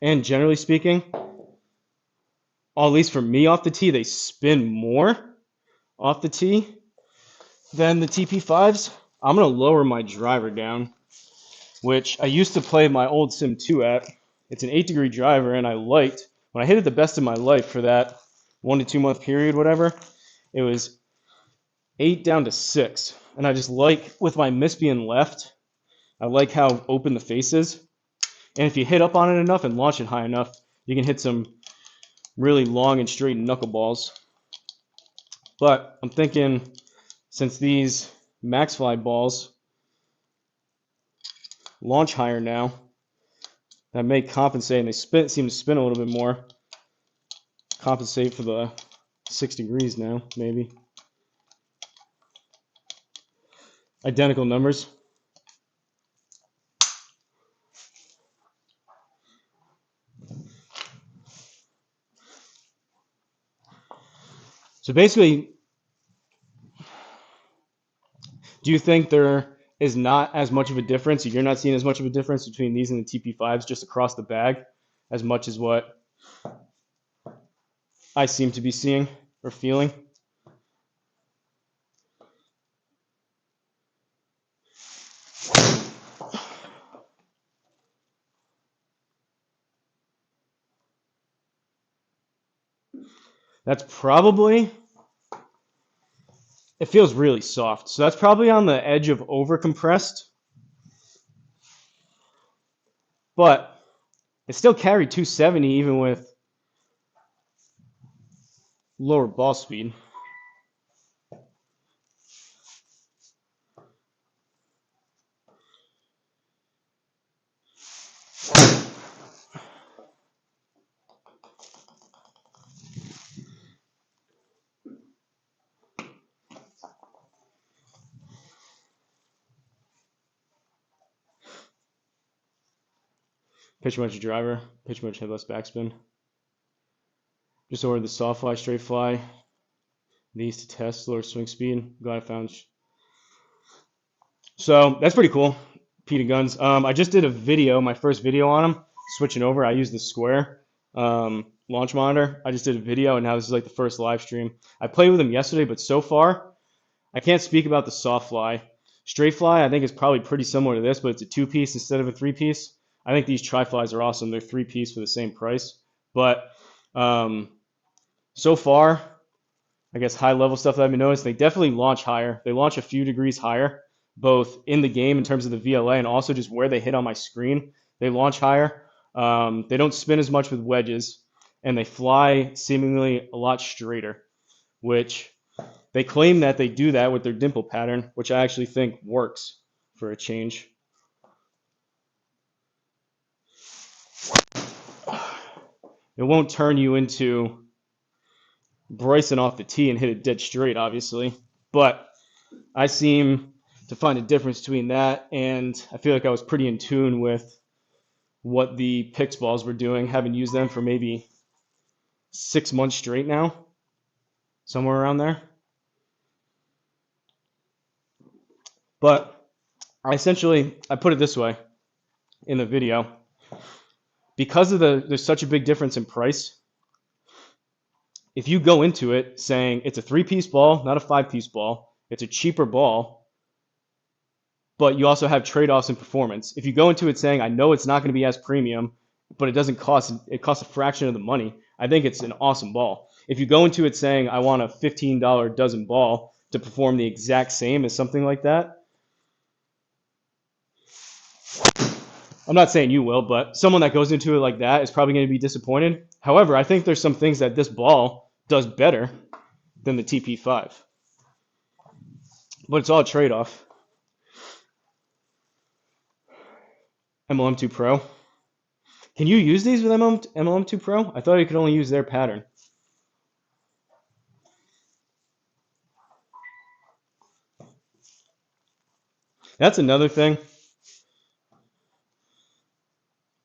and generally speaking, at least for me off the tee, they spin more off the tee than the TP5s. I'm going to lower my driver down, which I used to play my old Sim 2 at. It's an 8-degree driver, and I liked, when I hit it the best of my life for that 1 to 2 month period, whatever, it was 8 down to 6. And I just like, with my miss being left, I like how open the face is. And if you hit up on it enough and launch it high enough, you can hit some really long and straight knuckleballs. But I'm thinking, since these Maxfli balls launch higher now, that may compensate, and they seem to spin a little bit more, compensate for the 6 degrees now, maybe. Identical numbers. So basically, do you think there is not as much of a difference, or you're not seeing as much of a difference between these and the TP5s just across the bag as much as what I seem to be seeing or feeling? That's probably, it feels really soft. So that's probably on the edge of over compressed, but it still carried 270 even with lower ball speed. Pitch much driver, pitch much headless backspin. Just ordered the soft fly, straight fly. These to test lower swing speed. Glad I found. So that's pretty cool. Peter Guns. I just did a video, my first video on them, switching over. I used the Square launch monitor. I just did a video, and now this is like the first live stream. I played with them yesterday, but so far, I can't speak about the soft fly. Straight fly, I think, is probably pretty similar to this, but it's a 2-piece instead of a 3-piece. I think these TriFlis are awesome. They're 3-piece for the same price. But so far, I guess high-level stuff that I've been noticing, they definitely launch higher. They launch a few degrees higher, both in the game in terms of the VLA and also just where they hit on my screen. They launch higher. They don't spin as much with wedges, and they fly seemingly a lot straighter, which they claim that they do that with their dimple pattern, which I actually think works for a change. It won't turn you into Bryson off the tee and hit it dead straight, obviously, but I seem to find a difference between that, and I feel like I was pretty in tune with what the Pix balls were doing, having used them for maybe 6 months straight now, somewhere around there. But I put it this way in the video. Because of there's such a big difference in price, if you go into it saying it's a 3-piece ball, not a 5-piece ball, it's a cheaper ball, but you also have trade-offs in performance. If you go into it saying, I know it's not going to be as premium, but it costs a fraction of the money, I think it's an awesome ball. If you go into it saying, I want a $15 dozen ball to perform the exact same as something like that, I'm not saying you will, but someone that goes into it like that is probably going to be disappointed. However, I think there's some things that this ball does better than the TP5. But it's all a trade-off. MLM2 Pro. Can you use these with MLM2 Pro? I thought you could only use their pattern. That's another thing.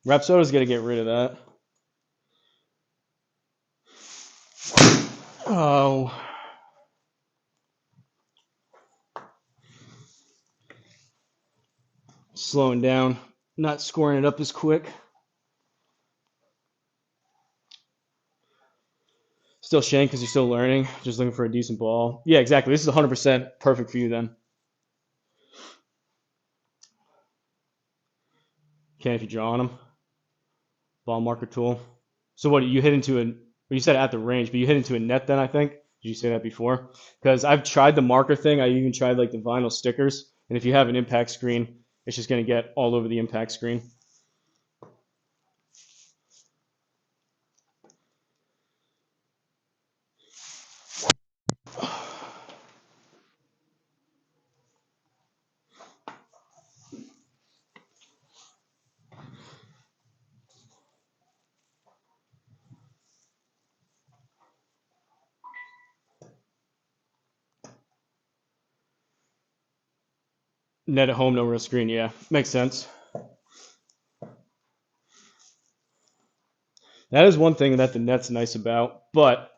Rapsoda's got to get rid of that. Oh. Slowing down. Not scoring it up as quick. Still shank because you're still learning. Just looking for a decent ball. Yeah, exactly. This is 100% perfect for you then. Okay, if you draw on them. Ball marker tool. So what, you hit into a, you said at the range, but you hit into a net then, I think? Did you say that before? Because I've tried the marker thing. I even tried like the vinyl stickers. And if you have an impact screen, it's just going to get all over the impact screen. Net at home, no real screen. Yeah, makes sense. That is one thing that the net's nice about, but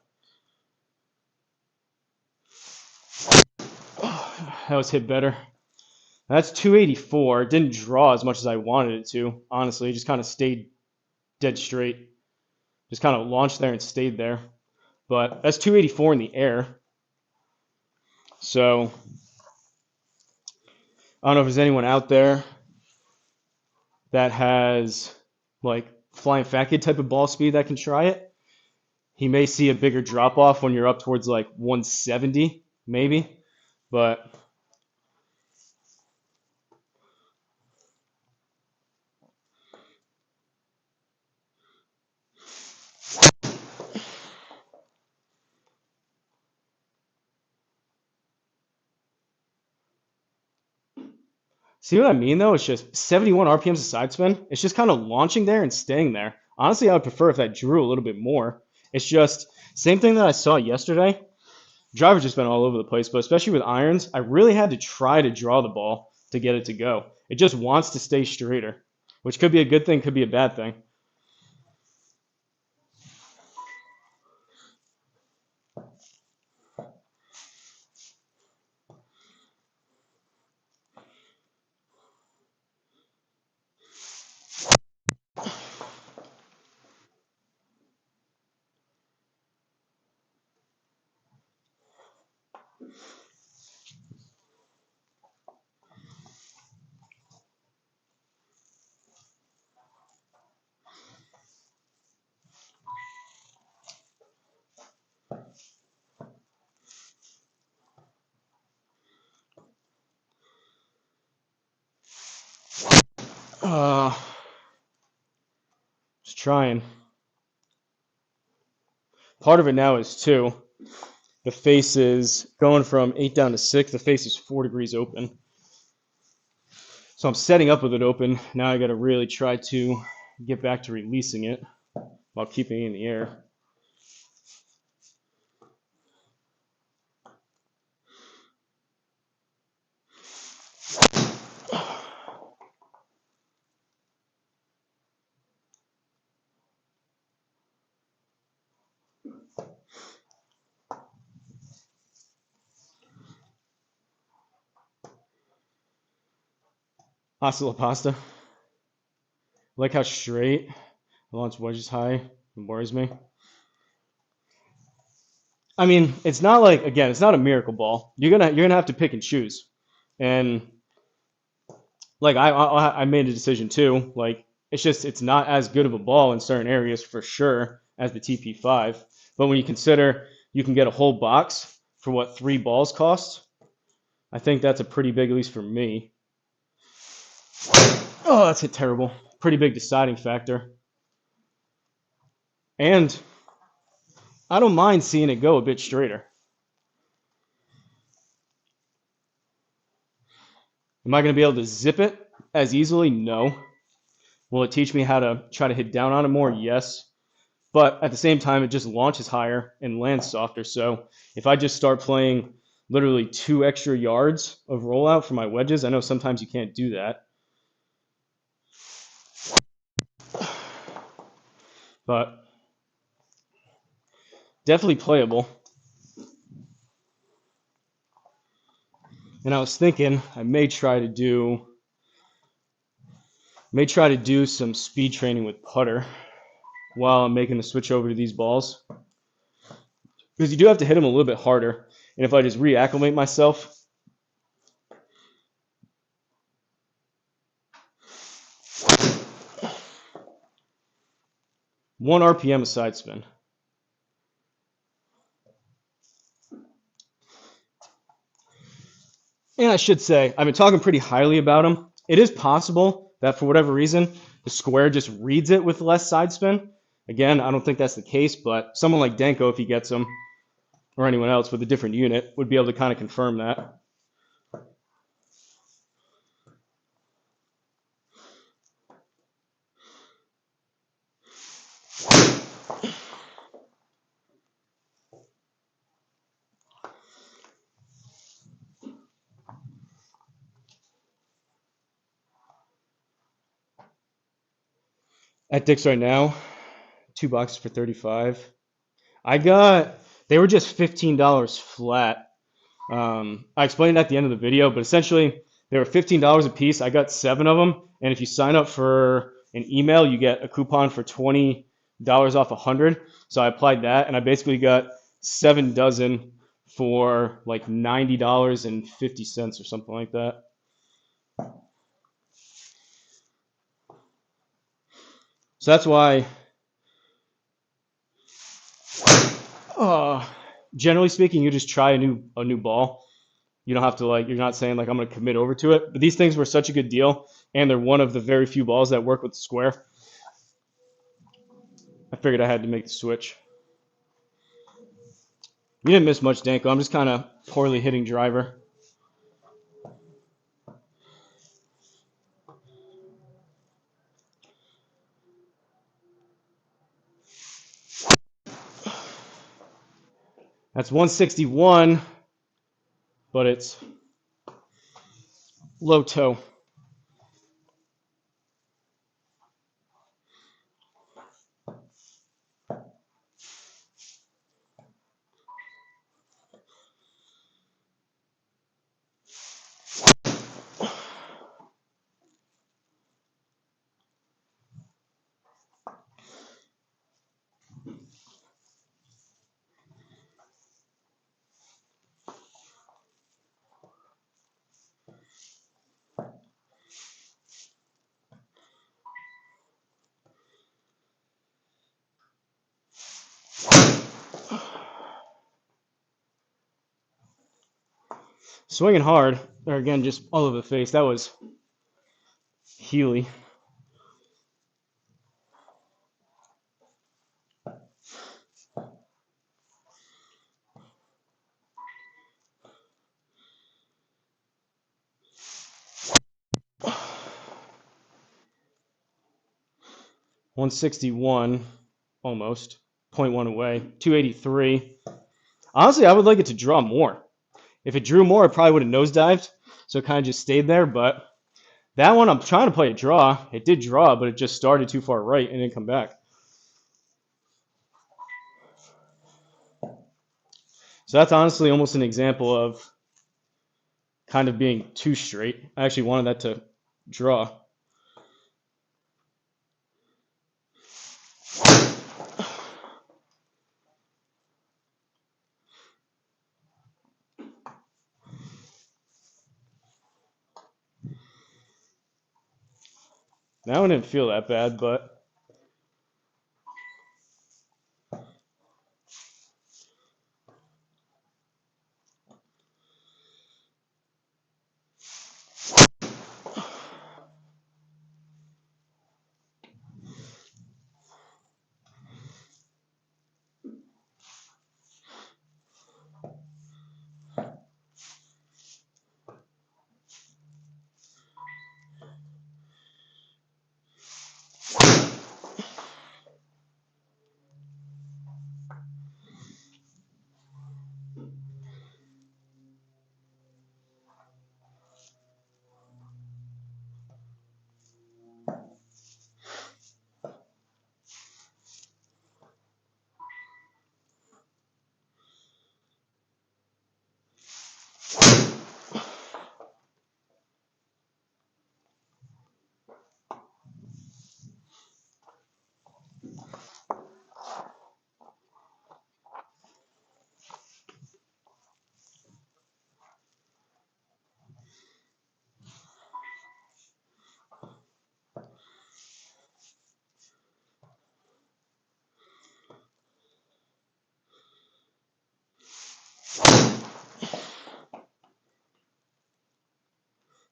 that was hit better. That's 284. It didn't draw as much as I wanted it to, honestly. It just kind of stayed dead straight. Just kind of launched there and stayed there. But that's 284 in the air. So I don't know if there's anyone out there that has like flying fat kid type of ball speed that can try it. He may see a bigger drop off when you're up towards like 170, maybe. But see what I mean though? It's just 71 RPMs of side spin. It's just kind of launching there and staying there. Honestly, I would prefer if that drew a little bit more. It's just same thing that I saw yesterday. Driver's just been all over the place, but especially with irons, I really had to try to draw the ball to get it to go. It just wants to stay straighter, which could be a good thing, could be a bad thing. Just trying. Part of it now is too, the face is going from 8 down to 6. The face is 4 degrees open. So I'm setting up with it open. Now I got to really try to get back to releasing it while keeping it in the air. Hosel pasta. I like how straight the launch wedges high. It worries me. I mean, it's not like, again, it's not a miracle ball. You're gonna have to pick and choose. And like I made a decision too. Like it's not as good of a ball in certain areas for sure as the TP5. But when you consider you can get a whole box for what 3 balls cost, I think that's a pretty big, at least for me. Oh, that's hit terrible. Pretty big deciding factor. And I don't mind seeing it go a bit straighter. Am I going to be able to zip it as easily? No. Will it teach me how to try to hit down on it more? Yes. But at the same time, it just launches higher and lands softer. So if I just start playing literally 2 extra yards of rollout for my wedges, I know sometimes you can't do that. But definitely playable. And I was thinking I may try to do some speed training with putter while I'm making the switch over to these balls. Because you do have to hit them a little bit harder. And if I just reacclimate myself, one RPM a side spin. And I should say, I've been talking pretty highly about them. It is possible that for whatever reason, the square just reads it with less side spin. Again, I don't think that's the case, but someone like Denko, if he gets them, or anyone else with a different unit, would be able to kind of confirm that. At Dick's right now, 2 boxes for $35. They were just $15 flat. I explained it at the end of the video, but essentially they were $15 a piece. I got 7 of them, and if you sign up for an email, you get a coupon for $20 off 100. So I applied that, and I basically got 7 dozen for like $90.50 or something like that. So that's why, generally speaking, you just try a new ball. You don't have to you're not saying like I'm going to commit over to it. But these things were such a good deal, and they're one of the very few balls that work with the square. I figured I had to make the switch. You didn't miss much, Danko. I'm just kind of poorly hitting driver. That's 161, but it's low toe. Swinging hard, or again, just all over the face. That was Healy. $161, almost 0.1 away. 283. Honestly, I would like it to draw more. If it drew more, it probably would have nosedived. So it kind of just stayed there. But that one, I'm trying to play a draw. It did draw, but it just started too far right and didn't come back. So that's honestly almost an example of kind of being too straight. I actually wanted that to draw. That one didn't feel that bad, but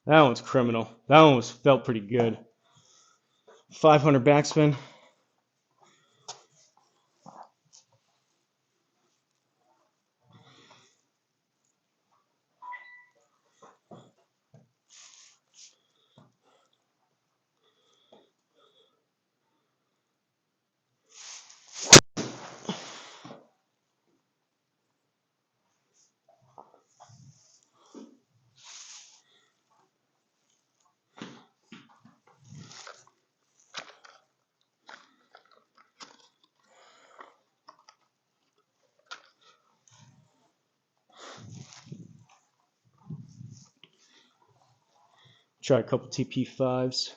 That one's criminal. That one felt pretty good. 500 backspin. Try a couple TP5s.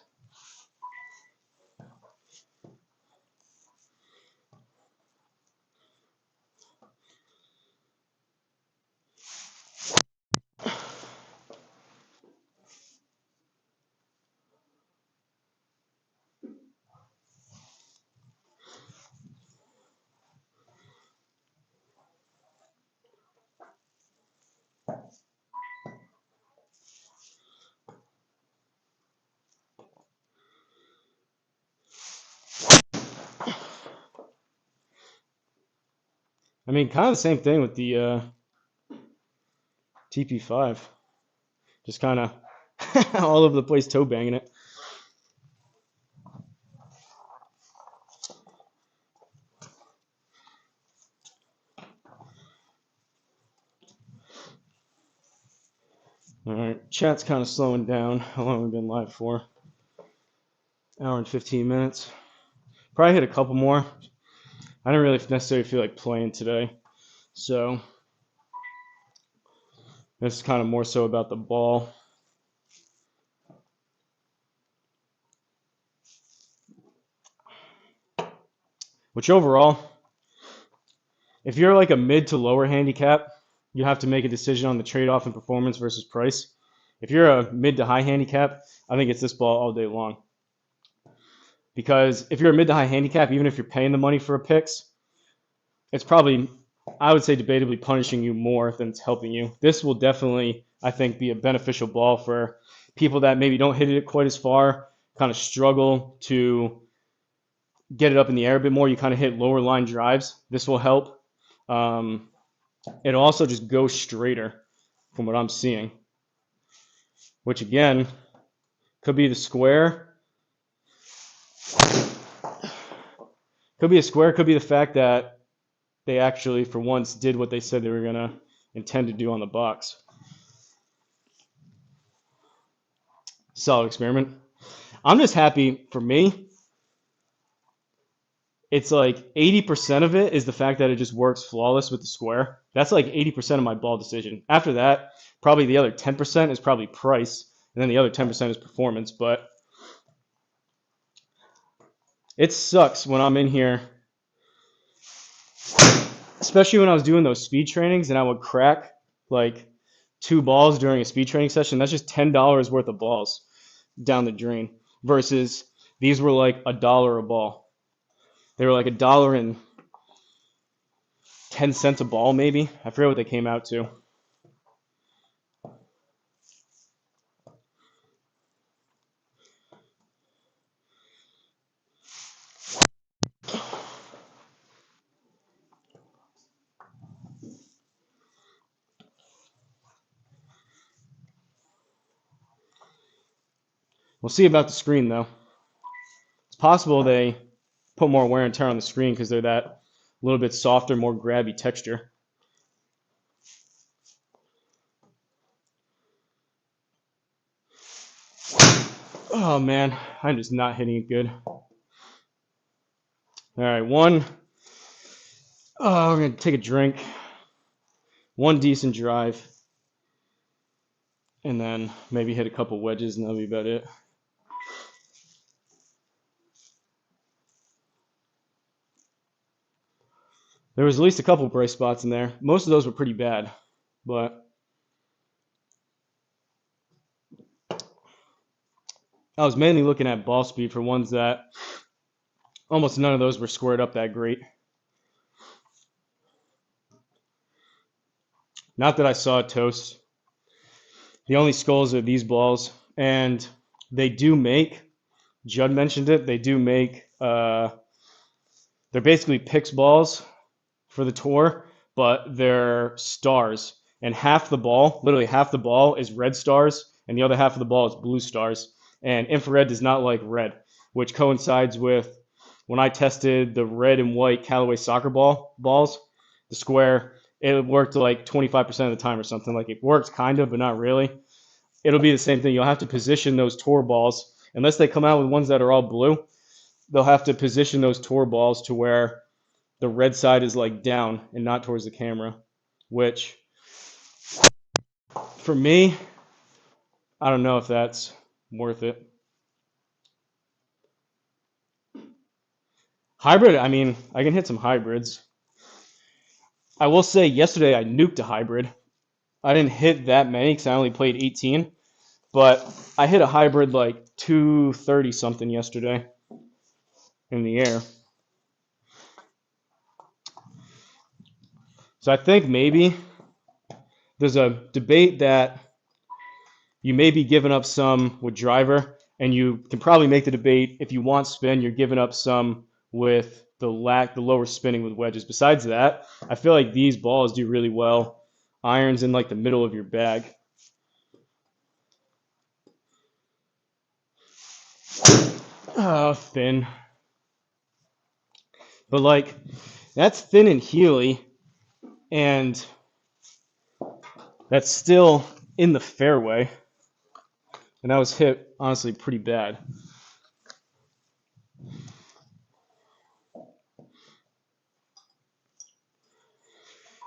I mean, kind of the same thing with the TP5. Just kind of all over the place toe banging it. All right, chat's kind of slowing down. How long have we been live for? Hour and 15 minutes. Probably hit a couple more. I didn't really necessarily feel like playing today, so this is kind of more so about the ball. Which overall, if you're like a mid to lower handicap, you have to make a decision on the trade-off in performance versus price. If you're a mid to high handicap, I think it's this ball all day long. Because if you're a mid to high handicap, even if you're paying the money for a picks, it's probably, I would say, debatably punishing you more than it's helping you. This will definitely, I think, be a beneficial ball for people that maybe don't hit it quite as far, kind of struggle to get it up in the air a bit more. You kind of hit lower line drives. This will help. It'll also just go straighter from what I'm seeing, which again could be the square. Could be a square, could be the fact that they actually, for once, did what they said they were going to intend to do on the box. Solid experiment. I'm just happy for me. It's like 80% of it is the fact that it just works flawless with the square. That's like 80% of my ball decision. After that, probably the other 10% is probably price, and then the other 10% is performance. But it sucks when I'm in here, especially when I was doing those speed trainings and I would crack like 2 balls during a speed training session. That's just $10 worth of balls down the drain versus these were like $1 a ball. They were like $1.10 a ball, maybe. I forget what they came out to. We'll see about the screen, though. It's possible they put more wear and tear on the screen because they're that little bit softer, more grabby texture. Oh, man. I'm just not hitting it good. All right, one. Oh, we're going to take a drink. One decent drive. And then maybe hit a couple wedges, and that'll be about it. There was at least a couple bright spots in there. Most of those were pretty bad, but I was mainly looking at ball speed for ones that almost none of those were squared up that great. Not that I saw a toast. The only skulls are these balls, and they do make. Judd mentioned it. They do make. They're basically Pix balls for the tour, but they're stars. And half the ball, literally half the ball, is red stars, and the other half of the ball is blue stars. And infrared does not like red, which coincides with when I tested the red and white Callaway soccer balls, the square. It worked like 25% of the time or something. Like it works kind of, but not really. It'll be the same thing. You'll have to position those tour balls, unless they come out with ones that are all blue. They'll have to position those tour balls to where the red side is like down and not towards the camera, which for me, I don't know if that's worth it. Hybrid, I mean, I can hit some hybrids. I will say yesterday I nuked a hybrid. I didn't hit that many because I only played 18, but I hit a hybrid like 230 something yesterday in the air. So I think maybe there's a debate that you may be giving up some with driver, and you can probably make the debate if you want spin, you're giving up some with the lower spinning with wedges. Besides that, I feel like these balls do really well. Irons in like the middle of your bag. Oh, thin. But like, that's thin and Healy, and that's still in the fairway. And that was hit, honestly, pretty bad.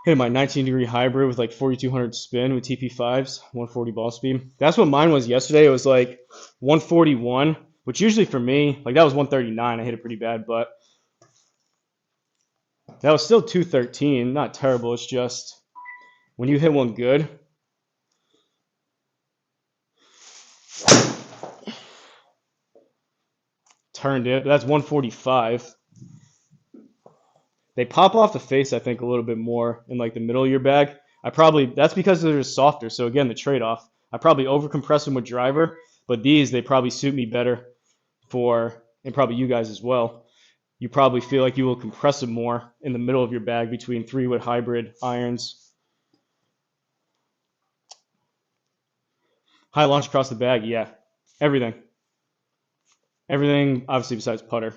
Hit my 19-degree hybrid with like 4,200 spin with TP5s, 140 ball speed. That's what mine was yesterday. It was like 141, which usually for me, like that was 139. I hit it pretty bad, but that was still 213. Not terrible. It's just when you hit one good. Turned it. That's 145. They pop off the face, I think, a little bit more in like the middle of your bag. That's because they're softer. So again, the trade-off. I probably overcompress them with driver, but these, they probably suit me better and probably you guys as well. You probably feel like you will compress them more in the middle of your bag between 3-wood hybrid irons. High launch across the bag, yeah. Everything. Everything, obviously, besides putter.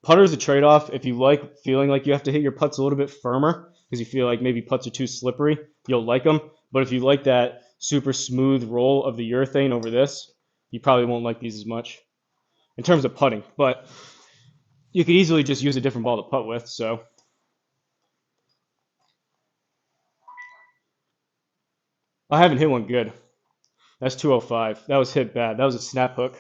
Putter is a trade-off. If you like feeling like you have to hit your putts a little bit firmer because you feel like maybe putts are too slippery, you'll like them. But if you like that super smooth roll of the urethane over this, you probably won't like these as much in terms of putting. But you could easily just use a different ball to putt with. So I haven't hit one good. That's 205. That was hit bad. That was a snap hook.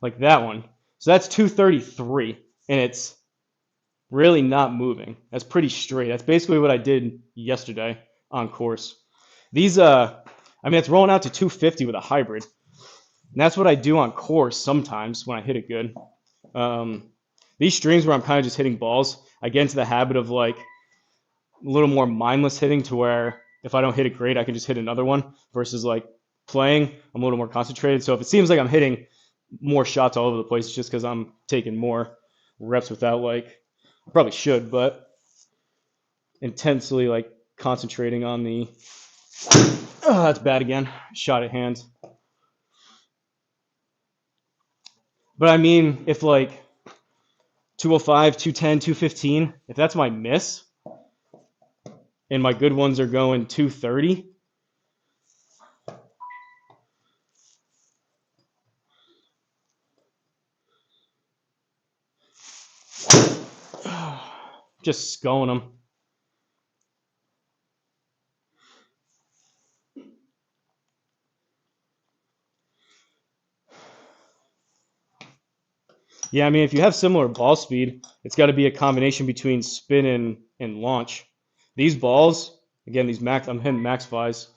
Like that one. So that's 233, and it's really not moving. That's pretty straight. That's basically what I did yesterday on course. These, I mean, it's rolling out to 250 with a hybrid. And that's what I do on course sometimes when I hit it good. These streams where I'm kind of just hitting balls, I get into the habit of like a little more mindless hitting to where if I don't hit it great, I can just hit another one versus like playing, I'm a little more concentrated. So if it seems like I'm hitting more shots all over the place, it's just because I'm taking more reps without like, I probably should, but intensely like concentrating on the, oh, that's bad again, shot at hand. But I mean, if like 205, 210, 215, if that's my miss, and my good ones are going 230, just sculling them. Yeah, I mean, if you have similar ball speed, it's got to be a combination between spin and launch. These balls, again, I'm hitting Maxfli's,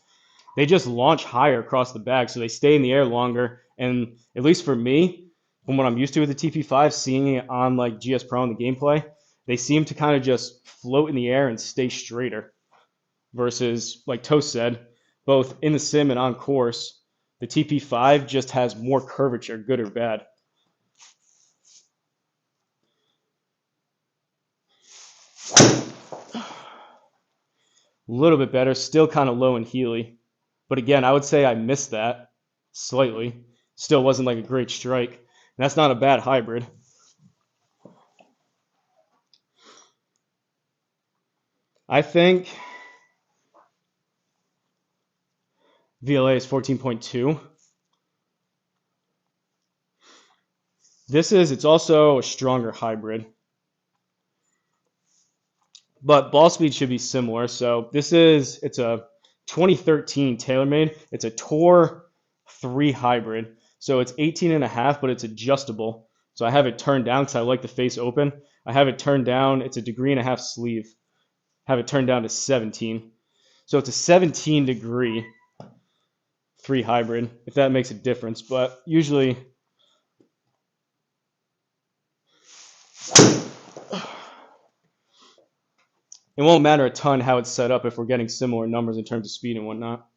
they just launch higher across the bag, so they stay in the air longer. And at least for me, from what I'm used to with the TP5, seeing it on like GSPro in the gameplay, they seem to kind of just float in the air and stay straighter. Versus, like Toast said, both in the sim and on course, the TP5 just has more curvature, good or bad. A little bit better, still kind of low and heely. But again, I would say I missed that slightly. Still wasn't like a great strike. And that's not a bad hybrid. I think VLA is 14.2. It's also a stronger hybrid. But ball speed should be similar. So it's a 2013 TaylorMade. It's a Tour 3 hybrid. So it's 18.5, but it's adjustable. So I have it turned down because I like the face open. I have it turned down. It's a 1.5 degree sleeve. Have it turned down to 17. So it's a 17-degree 3 hybrid, if that makes a difference. But usually it won't matter a ton how it's set up if we're getting similar numbers in terms of speed and whatnot.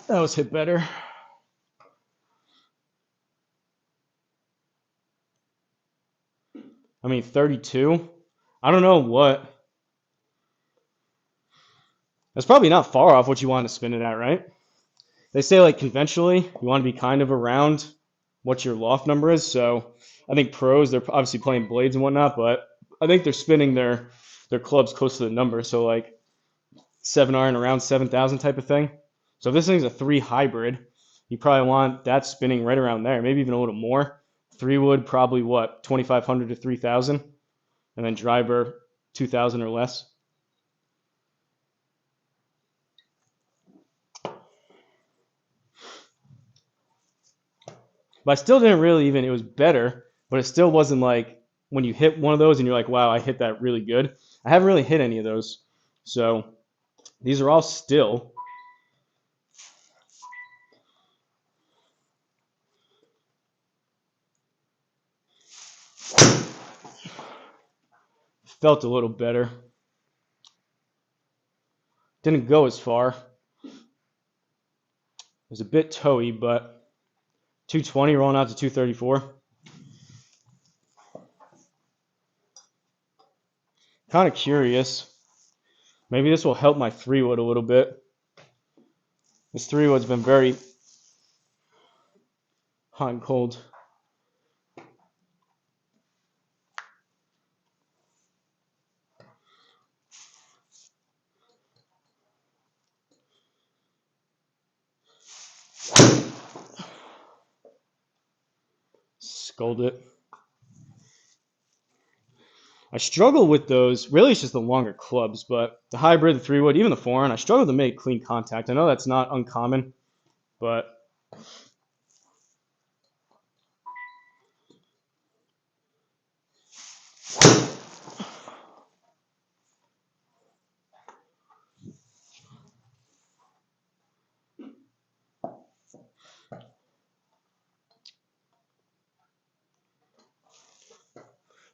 That was hit better. I mean, 32. I don't know what. That's probably not far off what you want to spin it at, right? They say like conventionally, you want to be kind of around what your loft number is. So I think pros, they're obviously playing blades and whatnot, but I think they're spinning their clubs close to the number. So like 7 iron around 7,000 type of thing. So if this thing's a 3 hybrid, you probably want that spinning right around there, maybe even a little more. 3 wood probably what, 2,500 to 3,000, and then driver 2,000 or less. But I still didn't really even, it was better, but it still wasn't like when you hit one of those and you're like, wow, I hit that really good. I haven't really hit any of those. So these are all still. Felt a little better. Didn't go as far. It was a bit toey, but 220 rolling out to 234. Kind of curious. Maybe this will help my 3 wood a little bit. This 3 wood's been very hot and cold. Scold it. I struggle with those. Really, it's just the longer clubs, but the hybrid, the 3 wood, even the 4-iron, I struggle to make clean contact. I know that's not uncommon, but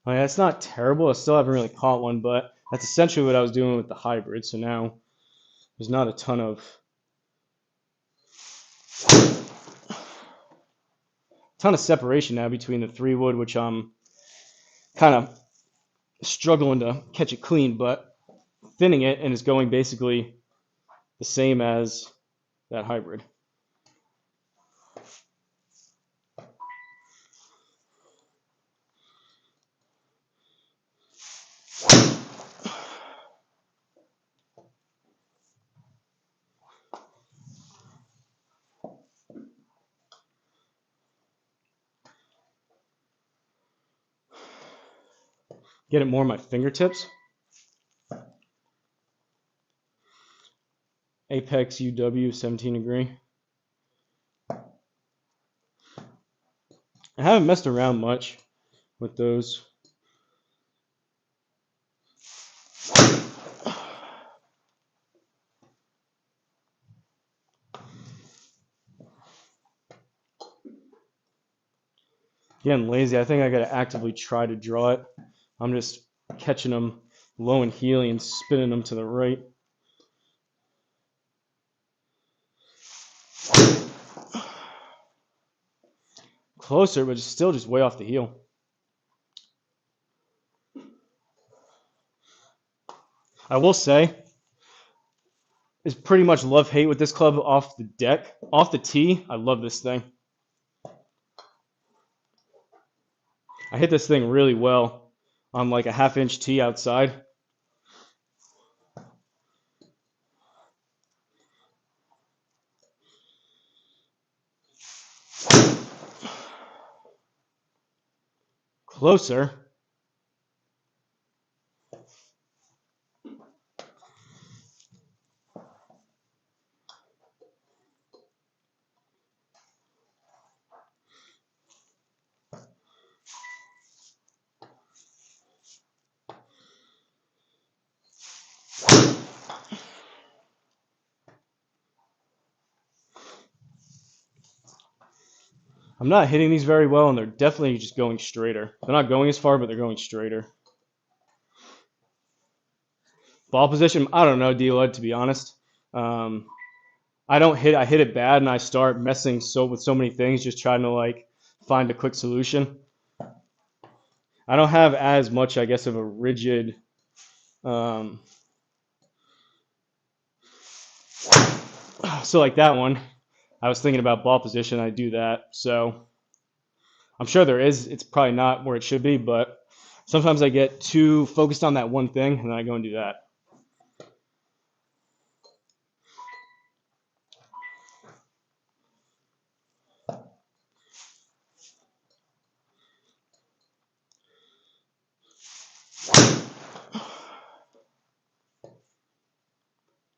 I mean, that's not terrible. I still haven't really caught one, but that's essentially what I was doing with the hybrid. So now there's not a ton of separation now between the 3 wood, which I'm kind of struggling to catch it clean, but thinning it and it's going basically the same as that hybrid. Get it more on my fingertips. Apex UW 17 degree. haven't messed around much with those. Getting lazy. I think I gotta actively try to draw it. I'm just catching them low and heely and spinning them to the right. Closer, but still just way off the heel. I will say, it's pretty much love-hate with this club off the deck. Off the tee, I love this thing. I hit this thing really well on like a half-inch tee outside. Closer. I'm not hitting these very well, and they're definitely just going straighter. They're not going as far, but they're going straighter. Ball position, I don't know, D-Lud, to be honest. I hit it bad, and I start messing with so many things, just trying to like find a quick solution. I don't have as much, I guess, of a rigid so like that one, I was thinking about ball position, I do that. So I'm sure there is, it's probably not where it should be, but sometimes I get too focused on that one thing, and then I go and do that.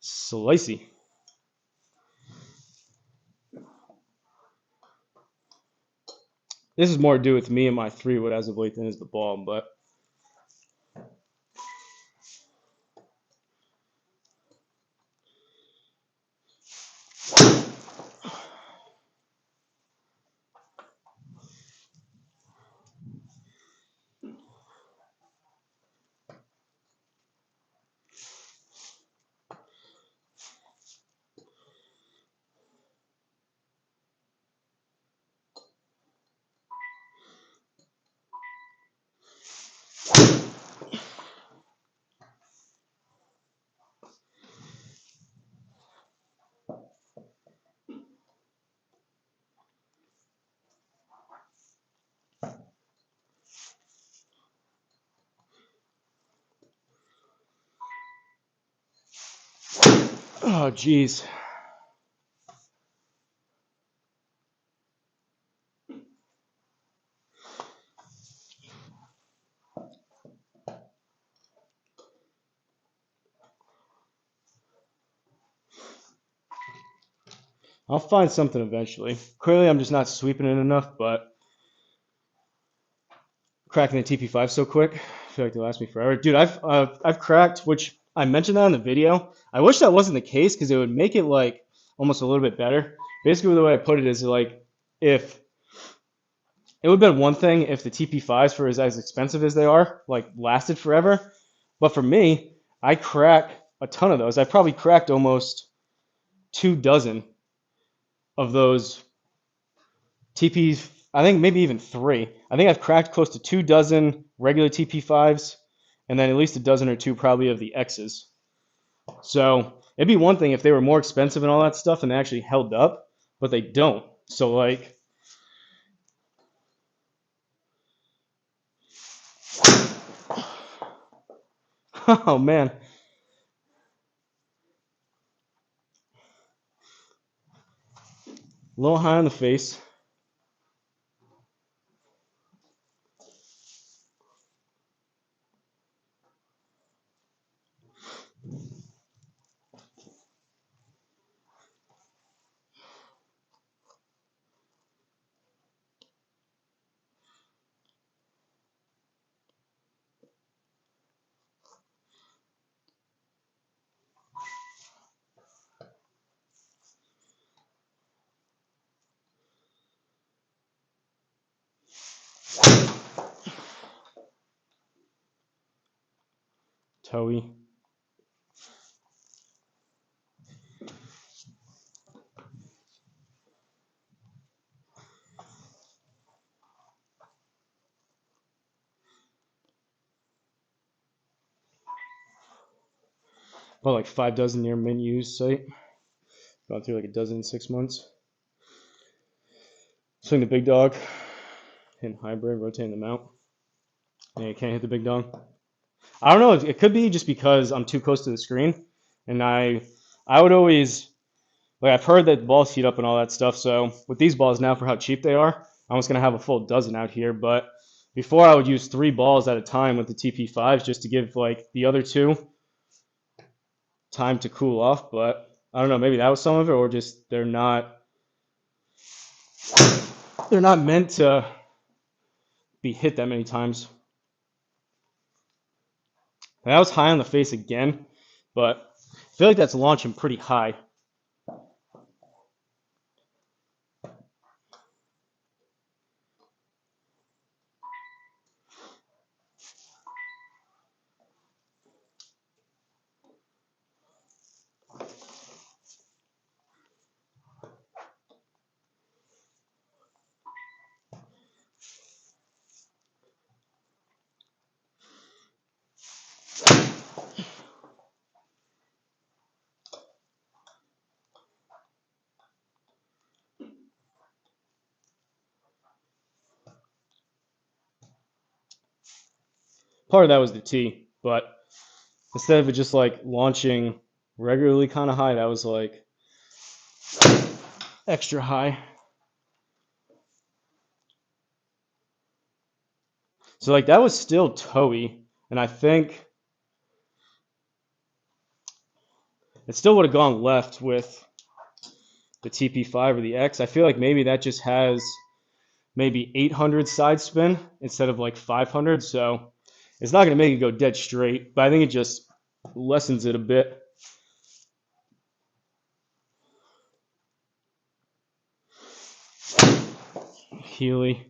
Slicey. This is more to do with me and my 3-wood as of late than is the ball, but oh geez. I'll find something eventually. Clearly, I'm just not sweeping it enough, but cracking the TP5 so quick, I feel like they last me forever. Dude, I've cracked, which I mentioned that in the video. I wish that wasn't the case because it would make it like almost a little bit better. Basically, the way I put it is like if it would have been one thing if the TP5s, for as expensive as they are, like lasted forever. But for me, I crack a ton of those. I probably cracked almost 24 of those TPs. I think maybe even 3. I think I've cracked close to 24 regular TP5s, and then at least a dozen or two probably of the X's. So it'd be one thing if they were more expensive and all that stuff and they actually held up, but they don't. So like, oh man. A little high on the face. Toey. About like 5 dozen near mint used site. Gone through like a dozen in 6 months. Swing the big dog. Hitting hybrid, rotating the mount. And you can't hit the big dog. I don't know. It could be just because I'm too close to the screen, and I would always like I've heard that balls heat up and all that stuff. So with these balls now, for how cheap they are, I'm just gonna have a full dozen out here. But before I would use 3 balls at a time with the TP5s just to give like the other 2 time to cool off. But I don't know. Maybe that was some of it, or just they're not meant to be hit that many times. That was high on the face again, but I feel like that's launching pretty high. Part of that was the tee, but instead of it just like launching regularly kind of high, that was like extra high. So like that was still toey, and I think it still would have gone left with the TP5 or the X. I feel like maybe that just has maybe 800 side spin instead of like 500, so it's not going to make it go dead straight, but I think it just lessens it a bit. Healy.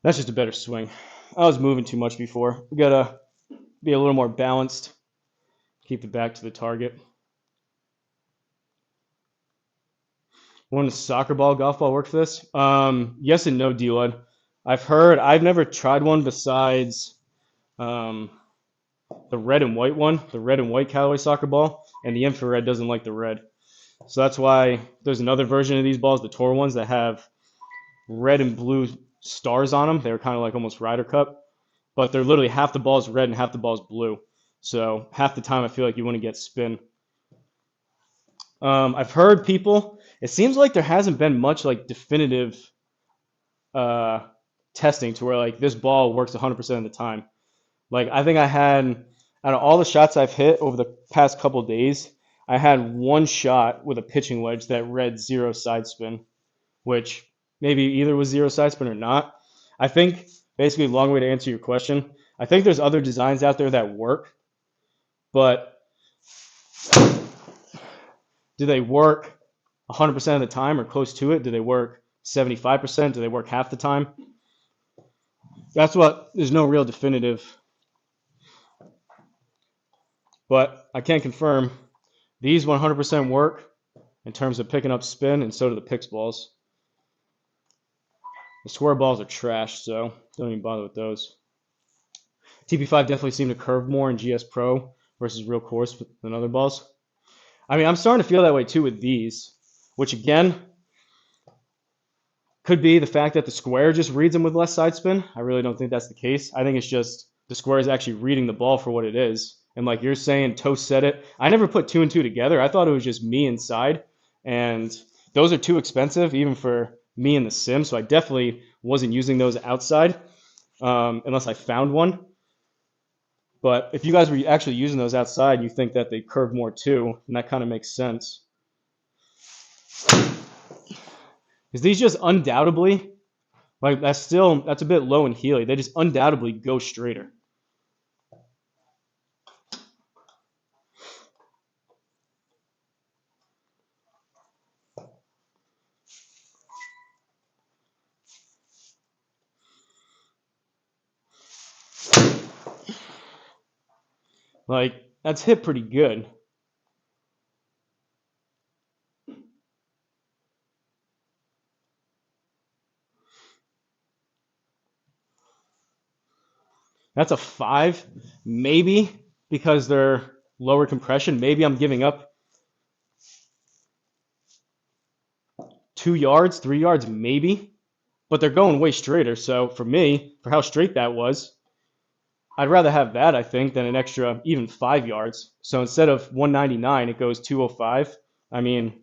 That's just a better swing. I was moving too much before. We gotta be a little more balanced. Keep it back to the target. Wouldn't a soccer ball, golf ball work for this? Yes and no, D-Lud. I've never tried one besides the red and white one, the red and white Callaway soccer ball, and the infrared doesn't like the red. So that's why there's another version of these balls, the Tour ones, that have red and blue stars on them. They're kind of like almost Ryder Cup, but they're literally half the ball is red and half the ball is blue. So half the time I feel like you want to get spin. I've heard people, it seems like there hasn't been much like definitive testing to where like this ball works 100% of the time. Like I think I had, out of all the shots I've hit over the past couple of days, I had one shot with a pitching wedge that read 0 side spin, which maybe either was 0 side spin or not. I think, basically, long way to answer your question, I think there's other designs out there that work, but do they work 100% of the time or close to it? Do they work 75%? Do they work half the time? That's what, there's no real definitive. But I can confirm these 100% work in terms of picking up spin, and so do the Pix balls. The square balls are trash, so don't even bother with those. TP5 definitely seemed to curve more in GSPro versus real coarse than other balls. I mean, I'm starting to feel that way too with these, which again could be the fact that the square just reads them with less side spin. I really don't think that's the case. I think it's just the square is actually reading the ball for what it is. And like you're saying, Toast said it. I never put 2 and 2 together. I thought it was just me inside. And those are too expensive, even for me in the sim, so I definitely wasn't using those outside unless I found one. But if you guys were actually using those outside, you think that they curve more too, and that kind of makes sense. Because these just undoubtedly, like that's a bit low in Healy. They just undoubtedly go straighter. Like that's hit pretty good. That's a 5, maybe because they're lower compression. Maybe I'm giving up 2 yards, 3 yards, maybe. But they're going way straighter. So for me, for how straight that was, I'd rather have that, I think, than an extra even 5 yards. So instead of 199, it goes 205. I mean,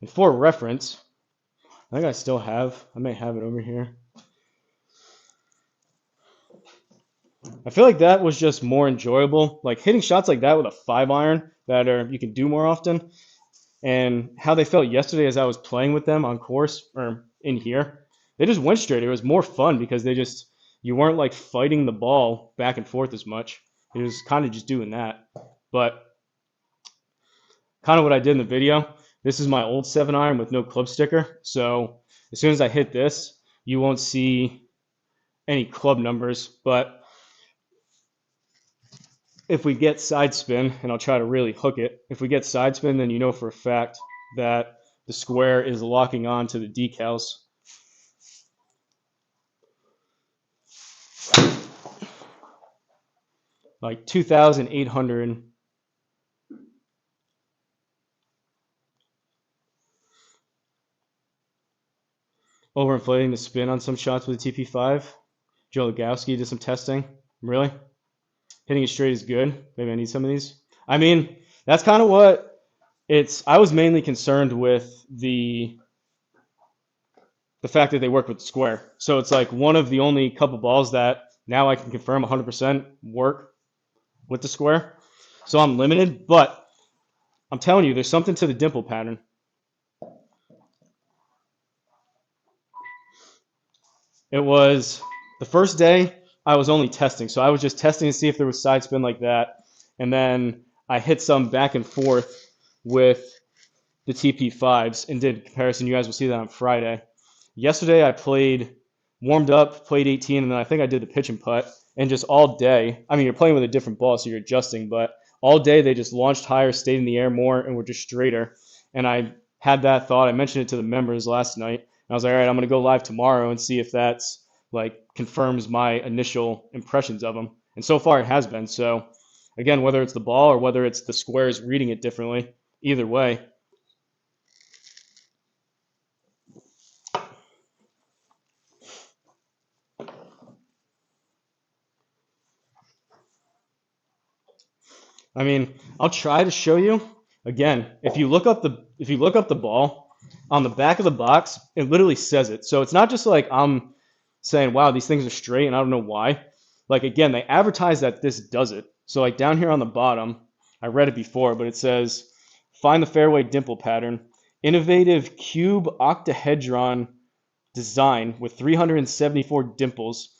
and for reference, I think I may have it over here. I feel like that was just more enjoyable. Like hitting shots like that with a 5-iron that you can do more often. And how they felt yesterday as I was playing with them on course or in here, they just went straight. It was more fun because you weren't like fighting the ball back and forth as much. It was kind of just doing that. But kind of what I did in the video, this is my old 7-iron with no club sticker. So as soon as I hit this, you won't see any club numbers. But if we get side spin, and I'll try to really hook it, if we get side spin, then you know for a fact that the square is locking on to the decals. Like 2,800. Overinflating the spin on some shots with a TP5. Joe Legowski did some testing. Really? Hitting it straight is good. Maybe I need some of these. I mean, that's kind of what I was mainly concerned with the fact that they work with the square. So it's like one of the only couple balls that now I can confirm 100% work with the square. So I'm limited, but I'm telling you, there's something to the dimple pattern. It was the first day I was only testing. So I was just testing to see if there was side spin like that. And then I hit some back and forth with the TP5s and did a comparison. You guys will see that on Friday. Yesterday I warmed up, played 18, and then I think I did the pitch and putt. And just all day, I mean, you're playing with a different ball, so you're adjusting, but all day they just launched higher, stayed in the air more, and were just straighter. And I had that thought. I mentioned it to the members last night. I was like, all right, I'm going to go live tomorrow and see if that's like confirms my initial impressions of them. And so far it has been. So again, whether it's the ball or whether it's the squares reading it differently, either way. I mean, I'll try to show you. Again, if you look up the ball on the back of the box, it literally says it. So it's not just like I'm saying, wow, these things are straight and I don't know why. Like again, they advertise that this does it. So like down here on the bottom, I read it before, but it says find the fairway dimple pattern, innovative cube octahedron design with 374 dimples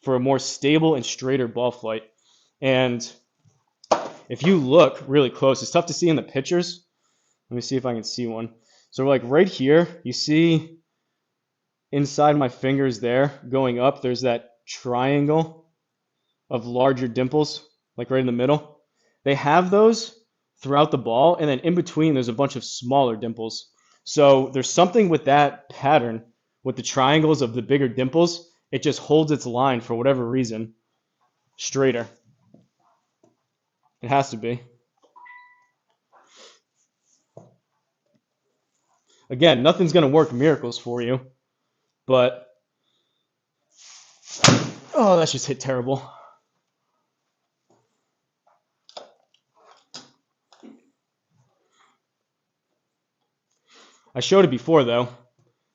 for a more stable and straighter ball flight. And if you look really close, it's tough to see in the pictures. Let me see if I can see one. So like right here, you see inside my fingers there going up, there's that triangle of larger dimples, like right in the middle. They have those throughout the ball, and then in between, there's a bunch of smaller dimples. So there's something with that pattern with the triangles of the bigger dimples, it just holds its line for whatever reason straighter. It has to be. Again, nothing's going to work miracles for you, but oh, that just hit terrible. I showed it before though.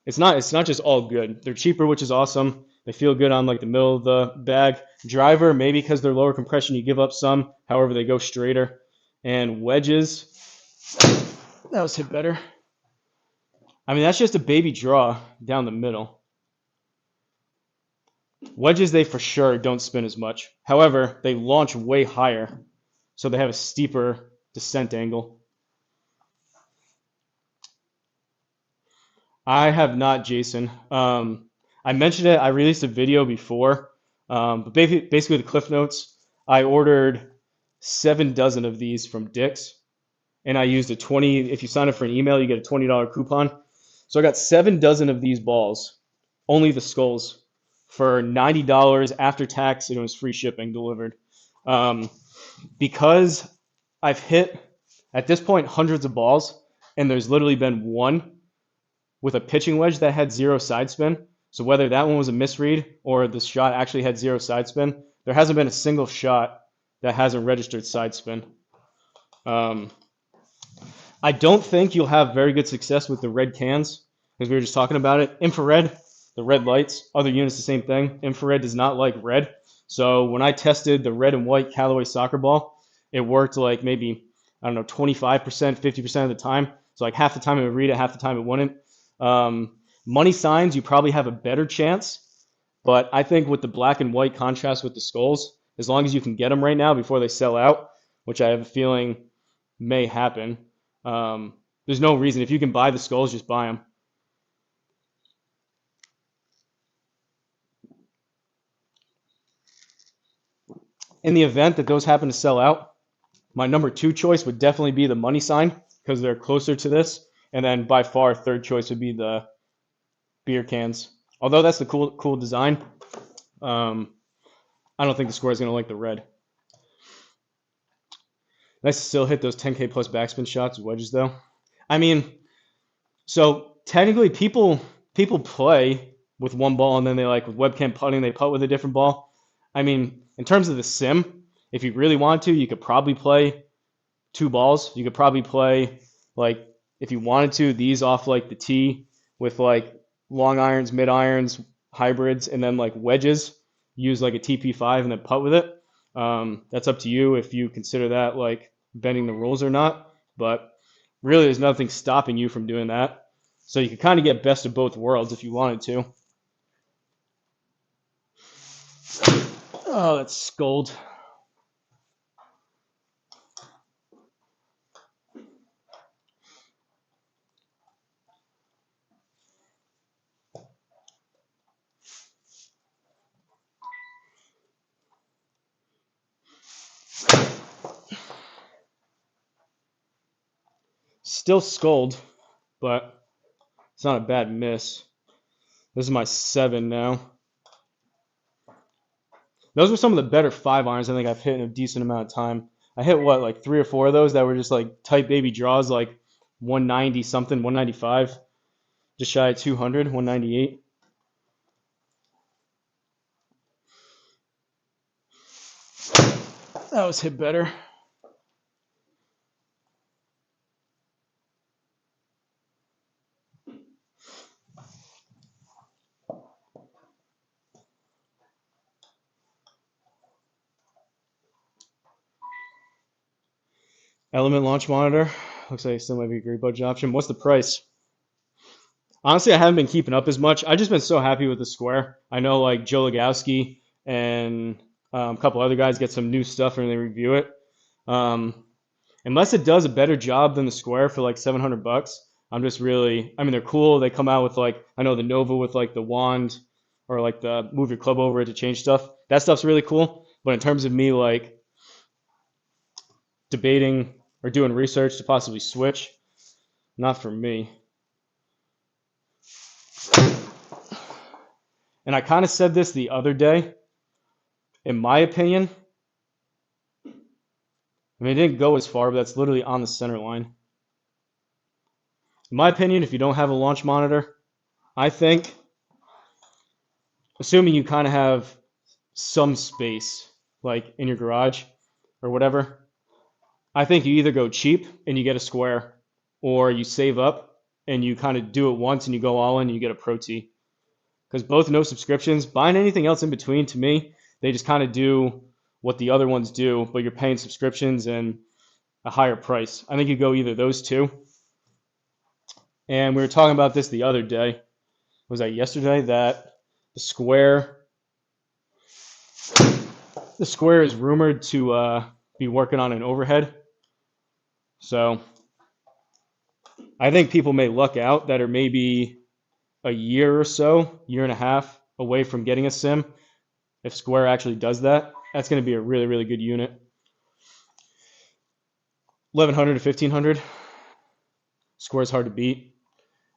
It's not just all good. They're cheaper, which is awesome. They feel good on like the middle of the bag. Driver, maybe because they're lower compression, you give up some. However, they go straighter. And wedges, that was hit better. I mean, that's just a baby draw down the middle. Wedges, they for sure don't spin as much. However, they launch way higher, so they have a steeper descent angle. I have not, Jason. I mentioned it. I released a video before, but basically the cliff notes. I ordered 7 dozen of these from Dick's, and I used a 20. If you sign up for an email, you get a $20 coupon. So I got 7 dozen of these balls, only the skulls, for $90 after tax, and it was free shipping delivered. Because I've hit at this point hundreds of balls, and there's literally been one with a pitching wedge that had 0 side spin. So whether that one was a misread or the shot actually had 0 side spin, there hasn't been a single shot that hasn't registered side spin. I don't think you'll have very good success with the red cans, because we were just talking about it. Infrared, the red lights, other units the same thing. Infrared does not like red. So when I tested the red and white Callaway soccer ball, it worked like maybe, I don't know, 25%, 50% of the time. So like half the time it would read it, half the time it wouldn't. Money signs, you probably have a better chance. But I think with the black and white contrast with the skulls, as long as you can get them right now before they sell out, which I have a feeling may happen, there's no reason. If you can buy the skulls, just buy them. In the event that those happen to sell out, my number 2 choice would definitely be the money sign, because they're closer to this. And then by far, third choice would be the beer cans. Although that's the cool design, I don't think the square is going to like the red. Nice to still hit those 10K plus backspin shots with wedges though. I mean, so technically people play with one ball, and then they like with webcam putting, they putt with a different ball. I mean, in terms of the sim, if you really want to, you could probably play 2 balls. You could probably play, like, if you wanted to, these off like the tee with like long irons, mid irons, hybrids, and then like wedges. Use like a TP5 and then putt with it. That's up to you if you consider that like bending the rules or not. But really, there's nothing stopping you from doing that. So you could kind of get best of both worlds if you wanted to. Oh, that's scold. Still scold, but it's not a bad miss. This is my 7 now. Those were some of the better 5 irons I think I've hit in a decent amount of time. I hit what, like 3 or 4 of those that were just like tight baby draws, like 190 something, 195, just shy of 200, 198. That was hit better. Element launch monitor. Looks like it still might be a great budget option. What's the price? Honestly, I haven't been keeping up as much. I've just been so happy with the Square. I know like Joe Legowski and a couple other guys get some new stuff and they review it. Unless it does a better job than the Square for like $700, I'm just really, I mean, they're cool. They come out with like, I know the Nova with like the wand or like the move your club over it to change stuff. That stuff's really cool. But in terms of me like debating or doing research to possibly switch, not for me. And I kind of said this the other day. In my opinion, I mean, it didn't go as far, but that's literally on the center line. In my opinion, if you don't have a launch monitor, I think, assuming you kind of have some space, like in your garage or whatever, I think you either go cheap and you get a square, or you save up and you kind of do it once and you go all in and you get a Pro T. Because both no subscriptions, buying anything else in between, to me, they just kind of do what the other ones do, but you're paying subscriptions and a higher price. I think you go either those two. And we were talking about this the other day. Was that yesterday? That the Square is rumored to be working on an overhead. So I think people may luck out that are maybe a year or so, year and a half away from getting a sim. If Square actually does that, that's going to be a really, really good unit. 1100 to 1500. Square is hard to beat.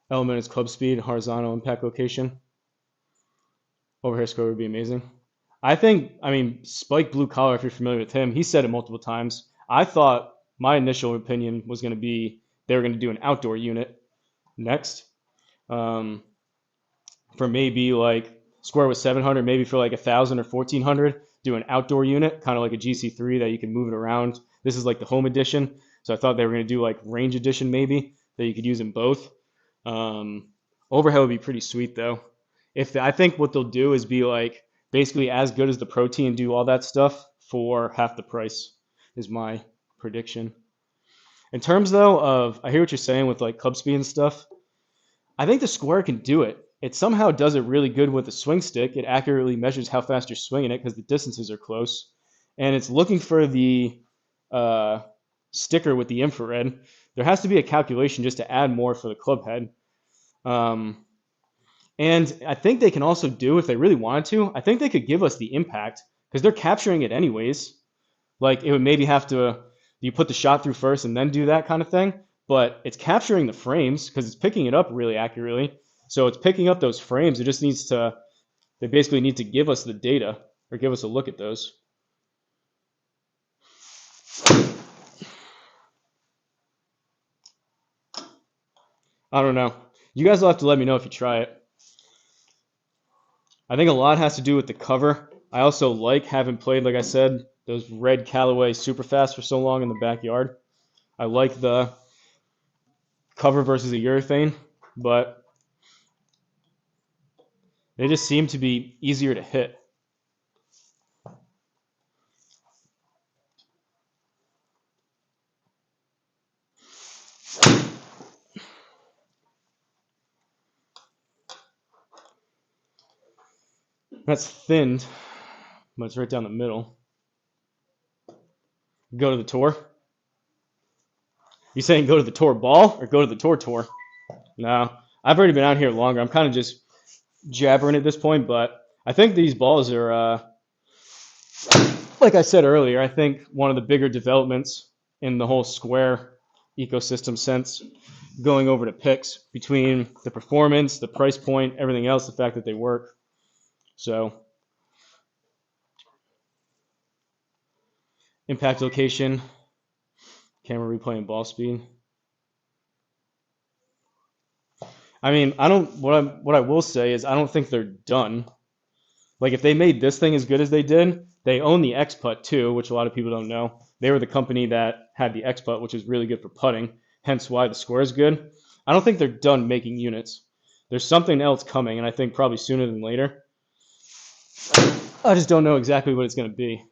Element is club speed, horizontal impact location. Overhead score would be amazing. I think, I mean, Spike Blue Collar, if you're familiar with him, he said it multiple times. I thought my initial opinion was going to be they were going to do an outdoor unit next. For maybe like Square was 700, maybe for like 1,000 or 1,400, do an outdoor unit, kind of like a GC3 that you can move it around. This is like the home edition. So I thought they were going to do like range edition maybe that you could use in both. Overhead would be pretty sweet though. I think what they'll do is be like basically as good as the Pro T and do all that stuff for half the price is my prediction. In terms though of, I hear what you're saying with like club speed and stuff. I think the Square can do it. It somehow does it really good with the swing stick. It accurately measures how fast you're swinging it because the distances are close. And it's looking for the sticker with the infrared. There has to be a calculation just to add more for the club head. And I think they can also do, if they really wanted to, I think they could give us the impact because they're capturing it anyways. Like it would maybe have to, you put the shot through first and then do that kind of thing. But it's capturing the frames because it's picking it up really accurately. So it's picking up those frames. It just needs to, they basically need to give us the data or give us a look at those. I don't know. You guys will have to let me know if you try it. I think a lot has to do with the cover. I also like having played, like I said, those red Callaway Superfast for so long in the backyard. I like the cover versus a urethane, but they just seem to be easier to hit. That's thinned, but it's right down the middle. Go to the tour. You saying go to the tour ball or go to the tour? No, I've already been out here longer. I'm kind of just jabbering at this point, but I think these balls are, like I said earlier, I think one of the bigger developments in the whole Square ecosystem sense going over to picks between the performance, the price point, everything else, the fact that they work. So impact location, camera replay, and ball speed. I mean, what I will say is I don't think they're done. Like if they made this thing as good as they did, they own the X-Putt too, which a lot of people don't know. They were the company that had the X-Putt, which is really good for putting, hence why the Square is good. I don't think they're done making units. There's something else coming, and I think probably sooner than later. I just don't know exactly what it's going to be.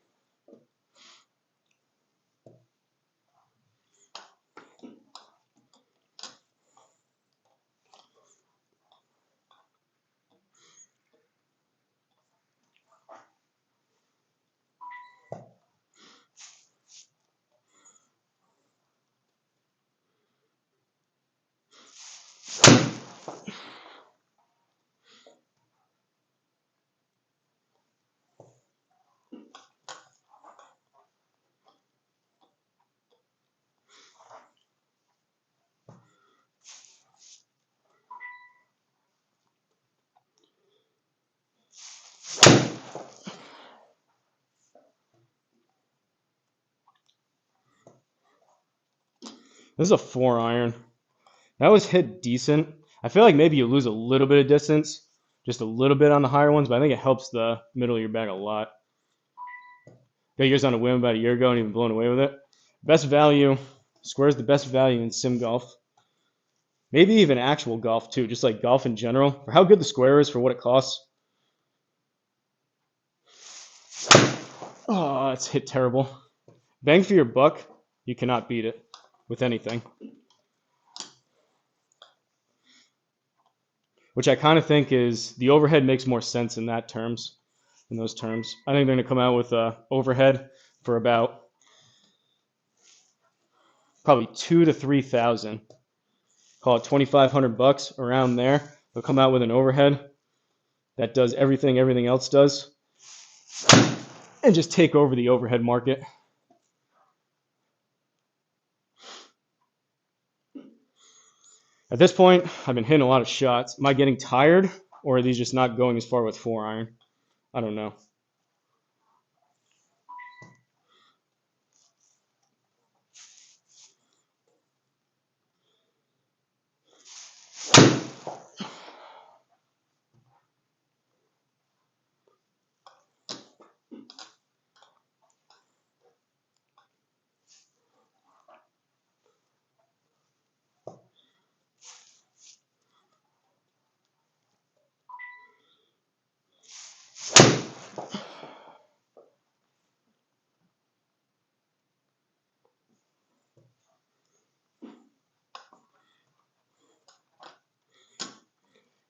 This is a 4-iron. That was hit decent. I feel like maybe you lose a little bit of distance, just a little bit on the higher ones, but I think it helps the middle of your bag a lot. Got yours on a whim about a year ago and even blown away with it. Best value. Square's the best value in sim golf. Maybe even actual golf too, just like golf in general. For how good the Square is for what it costs. Oh, it's hit terrible. Bang for your buck, you cannot beat it with anything. Which I kind of think is the overhead makes more sense in those terms. I think they're going to come out with overhead for about probably 2,000 to 3,000. Call it 2,500 bucks around there. They'll come out with an overhead that does everything else does, and just take over the overhead market. At this point, I've been hitting a lot of shots. Am I getting tired, or are these just not going as far with 4-iron? I don't know.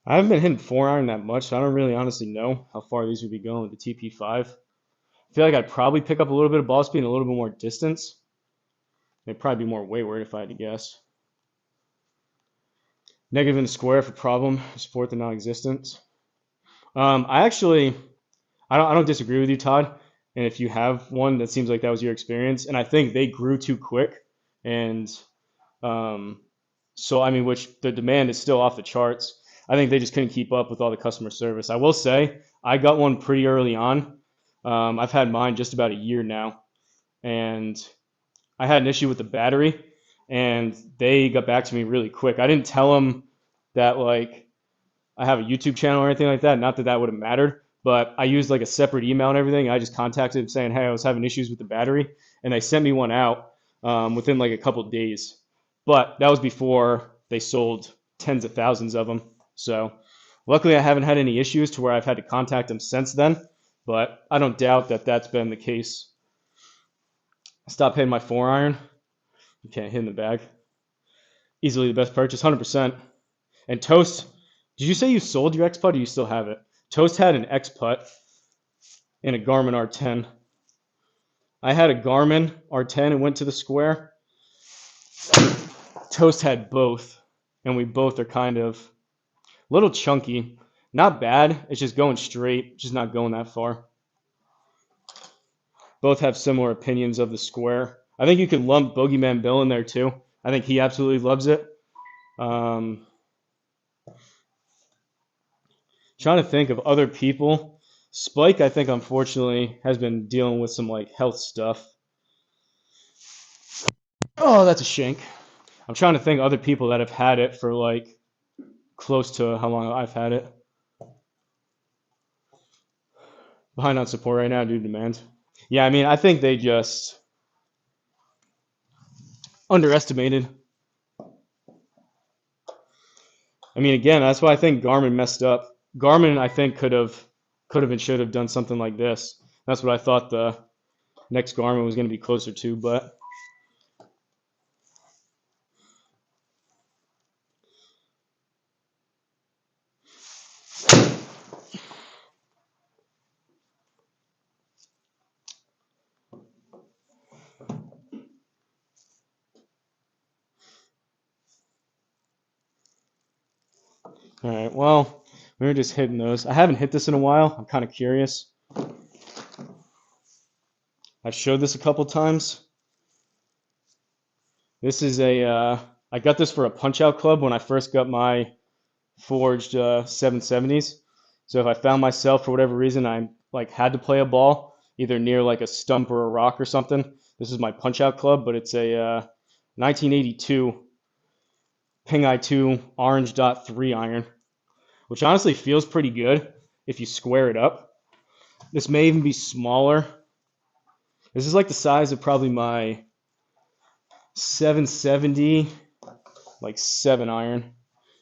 I haven't been hitting 4-iron that much, so I don't really honestly know how far these would be going with the TP5. I feel like I'd probably pick up a little bit of ball speed and a little bit more distance. It'd probably be more wayward if I had to guess. Negative in the Square for problem, support the non-existence. I don't disagree with you, Todd. And if you have one, that seems like that was your experience. And I think they grew too quick, and so I mean, which the demand is still off the charts. I think they just couldn't keep up with all the customer service. I will say I got one pretty early on. I've had mine just about a year now, and I had an issue with the battery, and they got back to me really quick. I didn't tell them that like I have a YouTube channel or anything like that. Not that that would have mattered, but I used like a separate email and everything. I just contacted them saying, hey, I was having issues with the battery, and they sent me one out within like a couple of days. But that was before they sold tens of thousands of them. So luckily I haven't had any issues to where I've had to contact them since then, but I don't doubt that that's been the case. Stop hitting my 4-iron. You can't hit in the bag. Easily the best purchase, 100%. And Toast, did you say you sold your X-Putt or you still have it? Toast had an X-Putt and a Garmin R10. I had a Garmin R10 and went to the Square. Toast had both, and we both are kind of a little chunky. Not bad, it's just going straight, just not going that far. Both have similar opinions of the Square. I think you could lump Bogeyman Bill in there too. I think he absolutely loves it. Trying to think of other people. Spike, I think, unfortunately, has been dealing with some like health stuff. Oh, that's a shank. I'm trying to think of other people that have had it for like close to how long I've had it. Behind on support right now due to demand. Yeah, I mean, I think they just underestimated. I mean, again, that's why I think Garmin messed up. Garmin, I think, could have and should have done something like this. That's what I thought the next Garmin was going to be closer to, but all right, well, we were just hitting those. I haven't hit this in a while. I'm kind of curious. I've showed this a couple times. This is I got this for a punch-out club when I first got my forged 770s. So if I found myself, for whatever reason, I like had to play a ball, either near like a stump or a rock or something, this is my punch-out club, but it's a 1982 Ping I2 orange dot 3 iron, which honestly feels pretty good if you square it up. This may even be smaller. This is like the size of probably my 770, like 7 iron,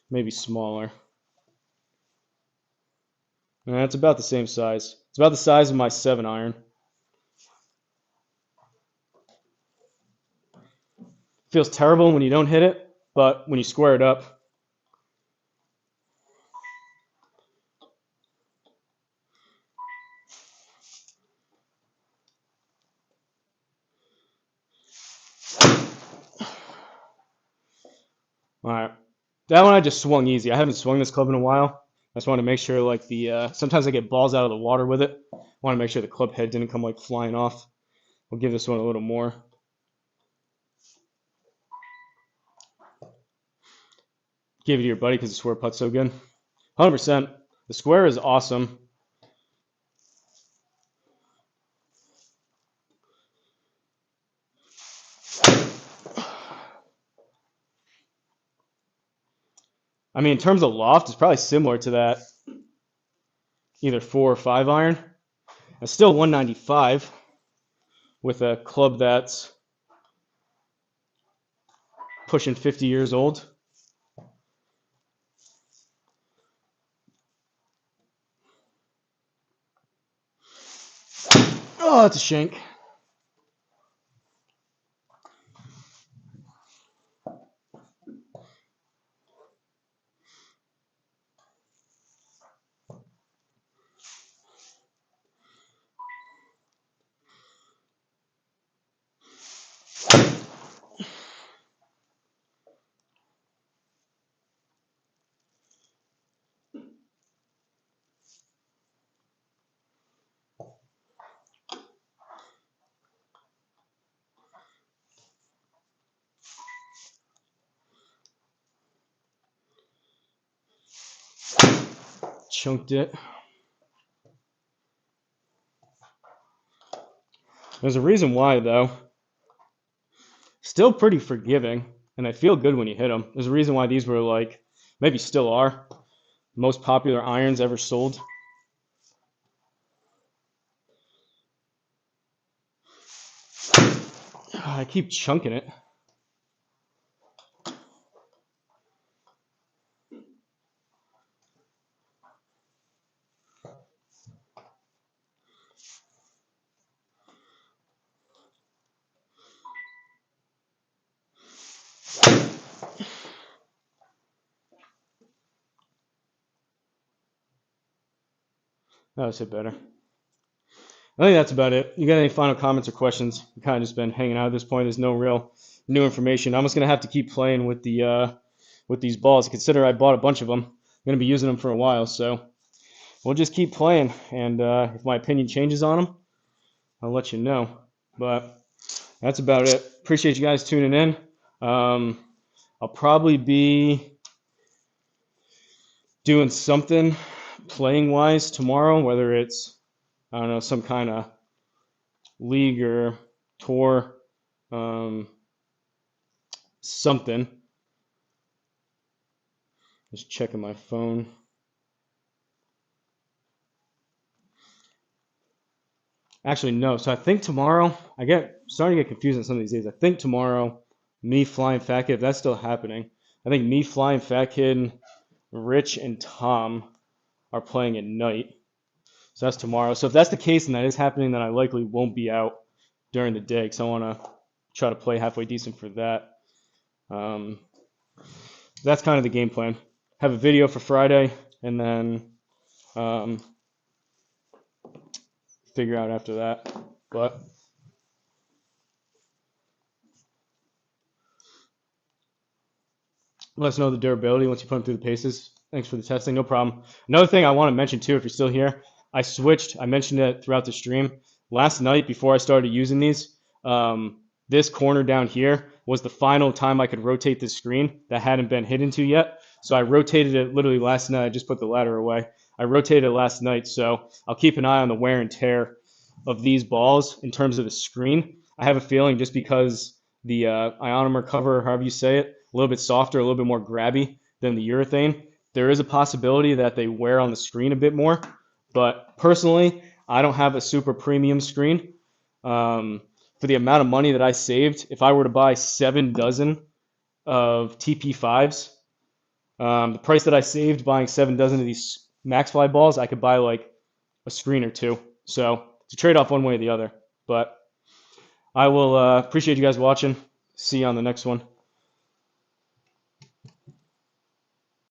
maybe smaller. And it's about the same size. It's about the size of my 7 iron. Feels terrible when you don't hit it, but when you square it up, all right. That one I just swung easy. I haven't swung this club in a while. I just want to make sure, like, sometimes I get balls out of the water with it. I want to make sure the club head didn't come like flying off. We'll give this one a little more. Give it to your buddy because the square putt's so good. 100%. The square is awesome. I mean, in terms of loft, it's probably similar to that. Either 4 or 5 iron. It's still 195 with a club that's pushing 50 years old. Oh, that's a shank. Chunked it. There's a reason why, though. Still pretty forgiving, and they feel good when you hit them. There's a reason why these were, like, maybe still are, most popular irons ever sold. I keep chunking it. That was hit better. I think that's about it. You got any final comments or questions? We've kind of just been hanging out at this point. There's no real new information. I'm just gonna have to keep playing with these balls. Consider I bought a bunch of them. I'm gonna be using them for a while, so we'll just keep playing. And if my opinion changes on them, I'll let you know. But that's about it. Appreciate you guys tuning in. I'll probably be doing something playing wise tomorrow, whether it's, I don't know, some kind of league or tour, something. Just checking my phone. Actually, no. So I think tomorrow, starting to get confused on some of these days. I think tomorrow, me flying Fat Kid, if that's still happening, I think me flying Fat Kid, Rich, and Tom are playing at night. So that's tomorrow. So if that's the case and that is happening, then I likely won't be out during the day because I want to try to play halfway decent for that. That's kind of the game plan. Have a video for Friday and then figure out after that. But let us know the durability once you put them through the paces. Thanks for the testing. No problem. Another thing I want to mention too, if you're still here, I mentioned it throughout the stream. Last night before I started using these, this corner down here was the final time I could rotate the screen that hadn't been hit into yet. So I rotated it literally last night. I just put the ladder away. I rotated it last night, so I'll keep an eye on the wear and tear of these balls in terms of the screen. I have a feeling just because the ionomer cover, however you say it, a little bit softer, a little bit more grabby than the urethane. There is a possibility that they wear on the screen a bit more, but personally, I don't have a super premium screen. For the amount of money that I saved, if I were to buy 7 dozen of TP5s, the price that I saved buying 7 dozen of these Maxfli balls, I could buy like a screen or two. So it's a trade-off one way or the other. But I will appreciate you guys watching. See you on the next one.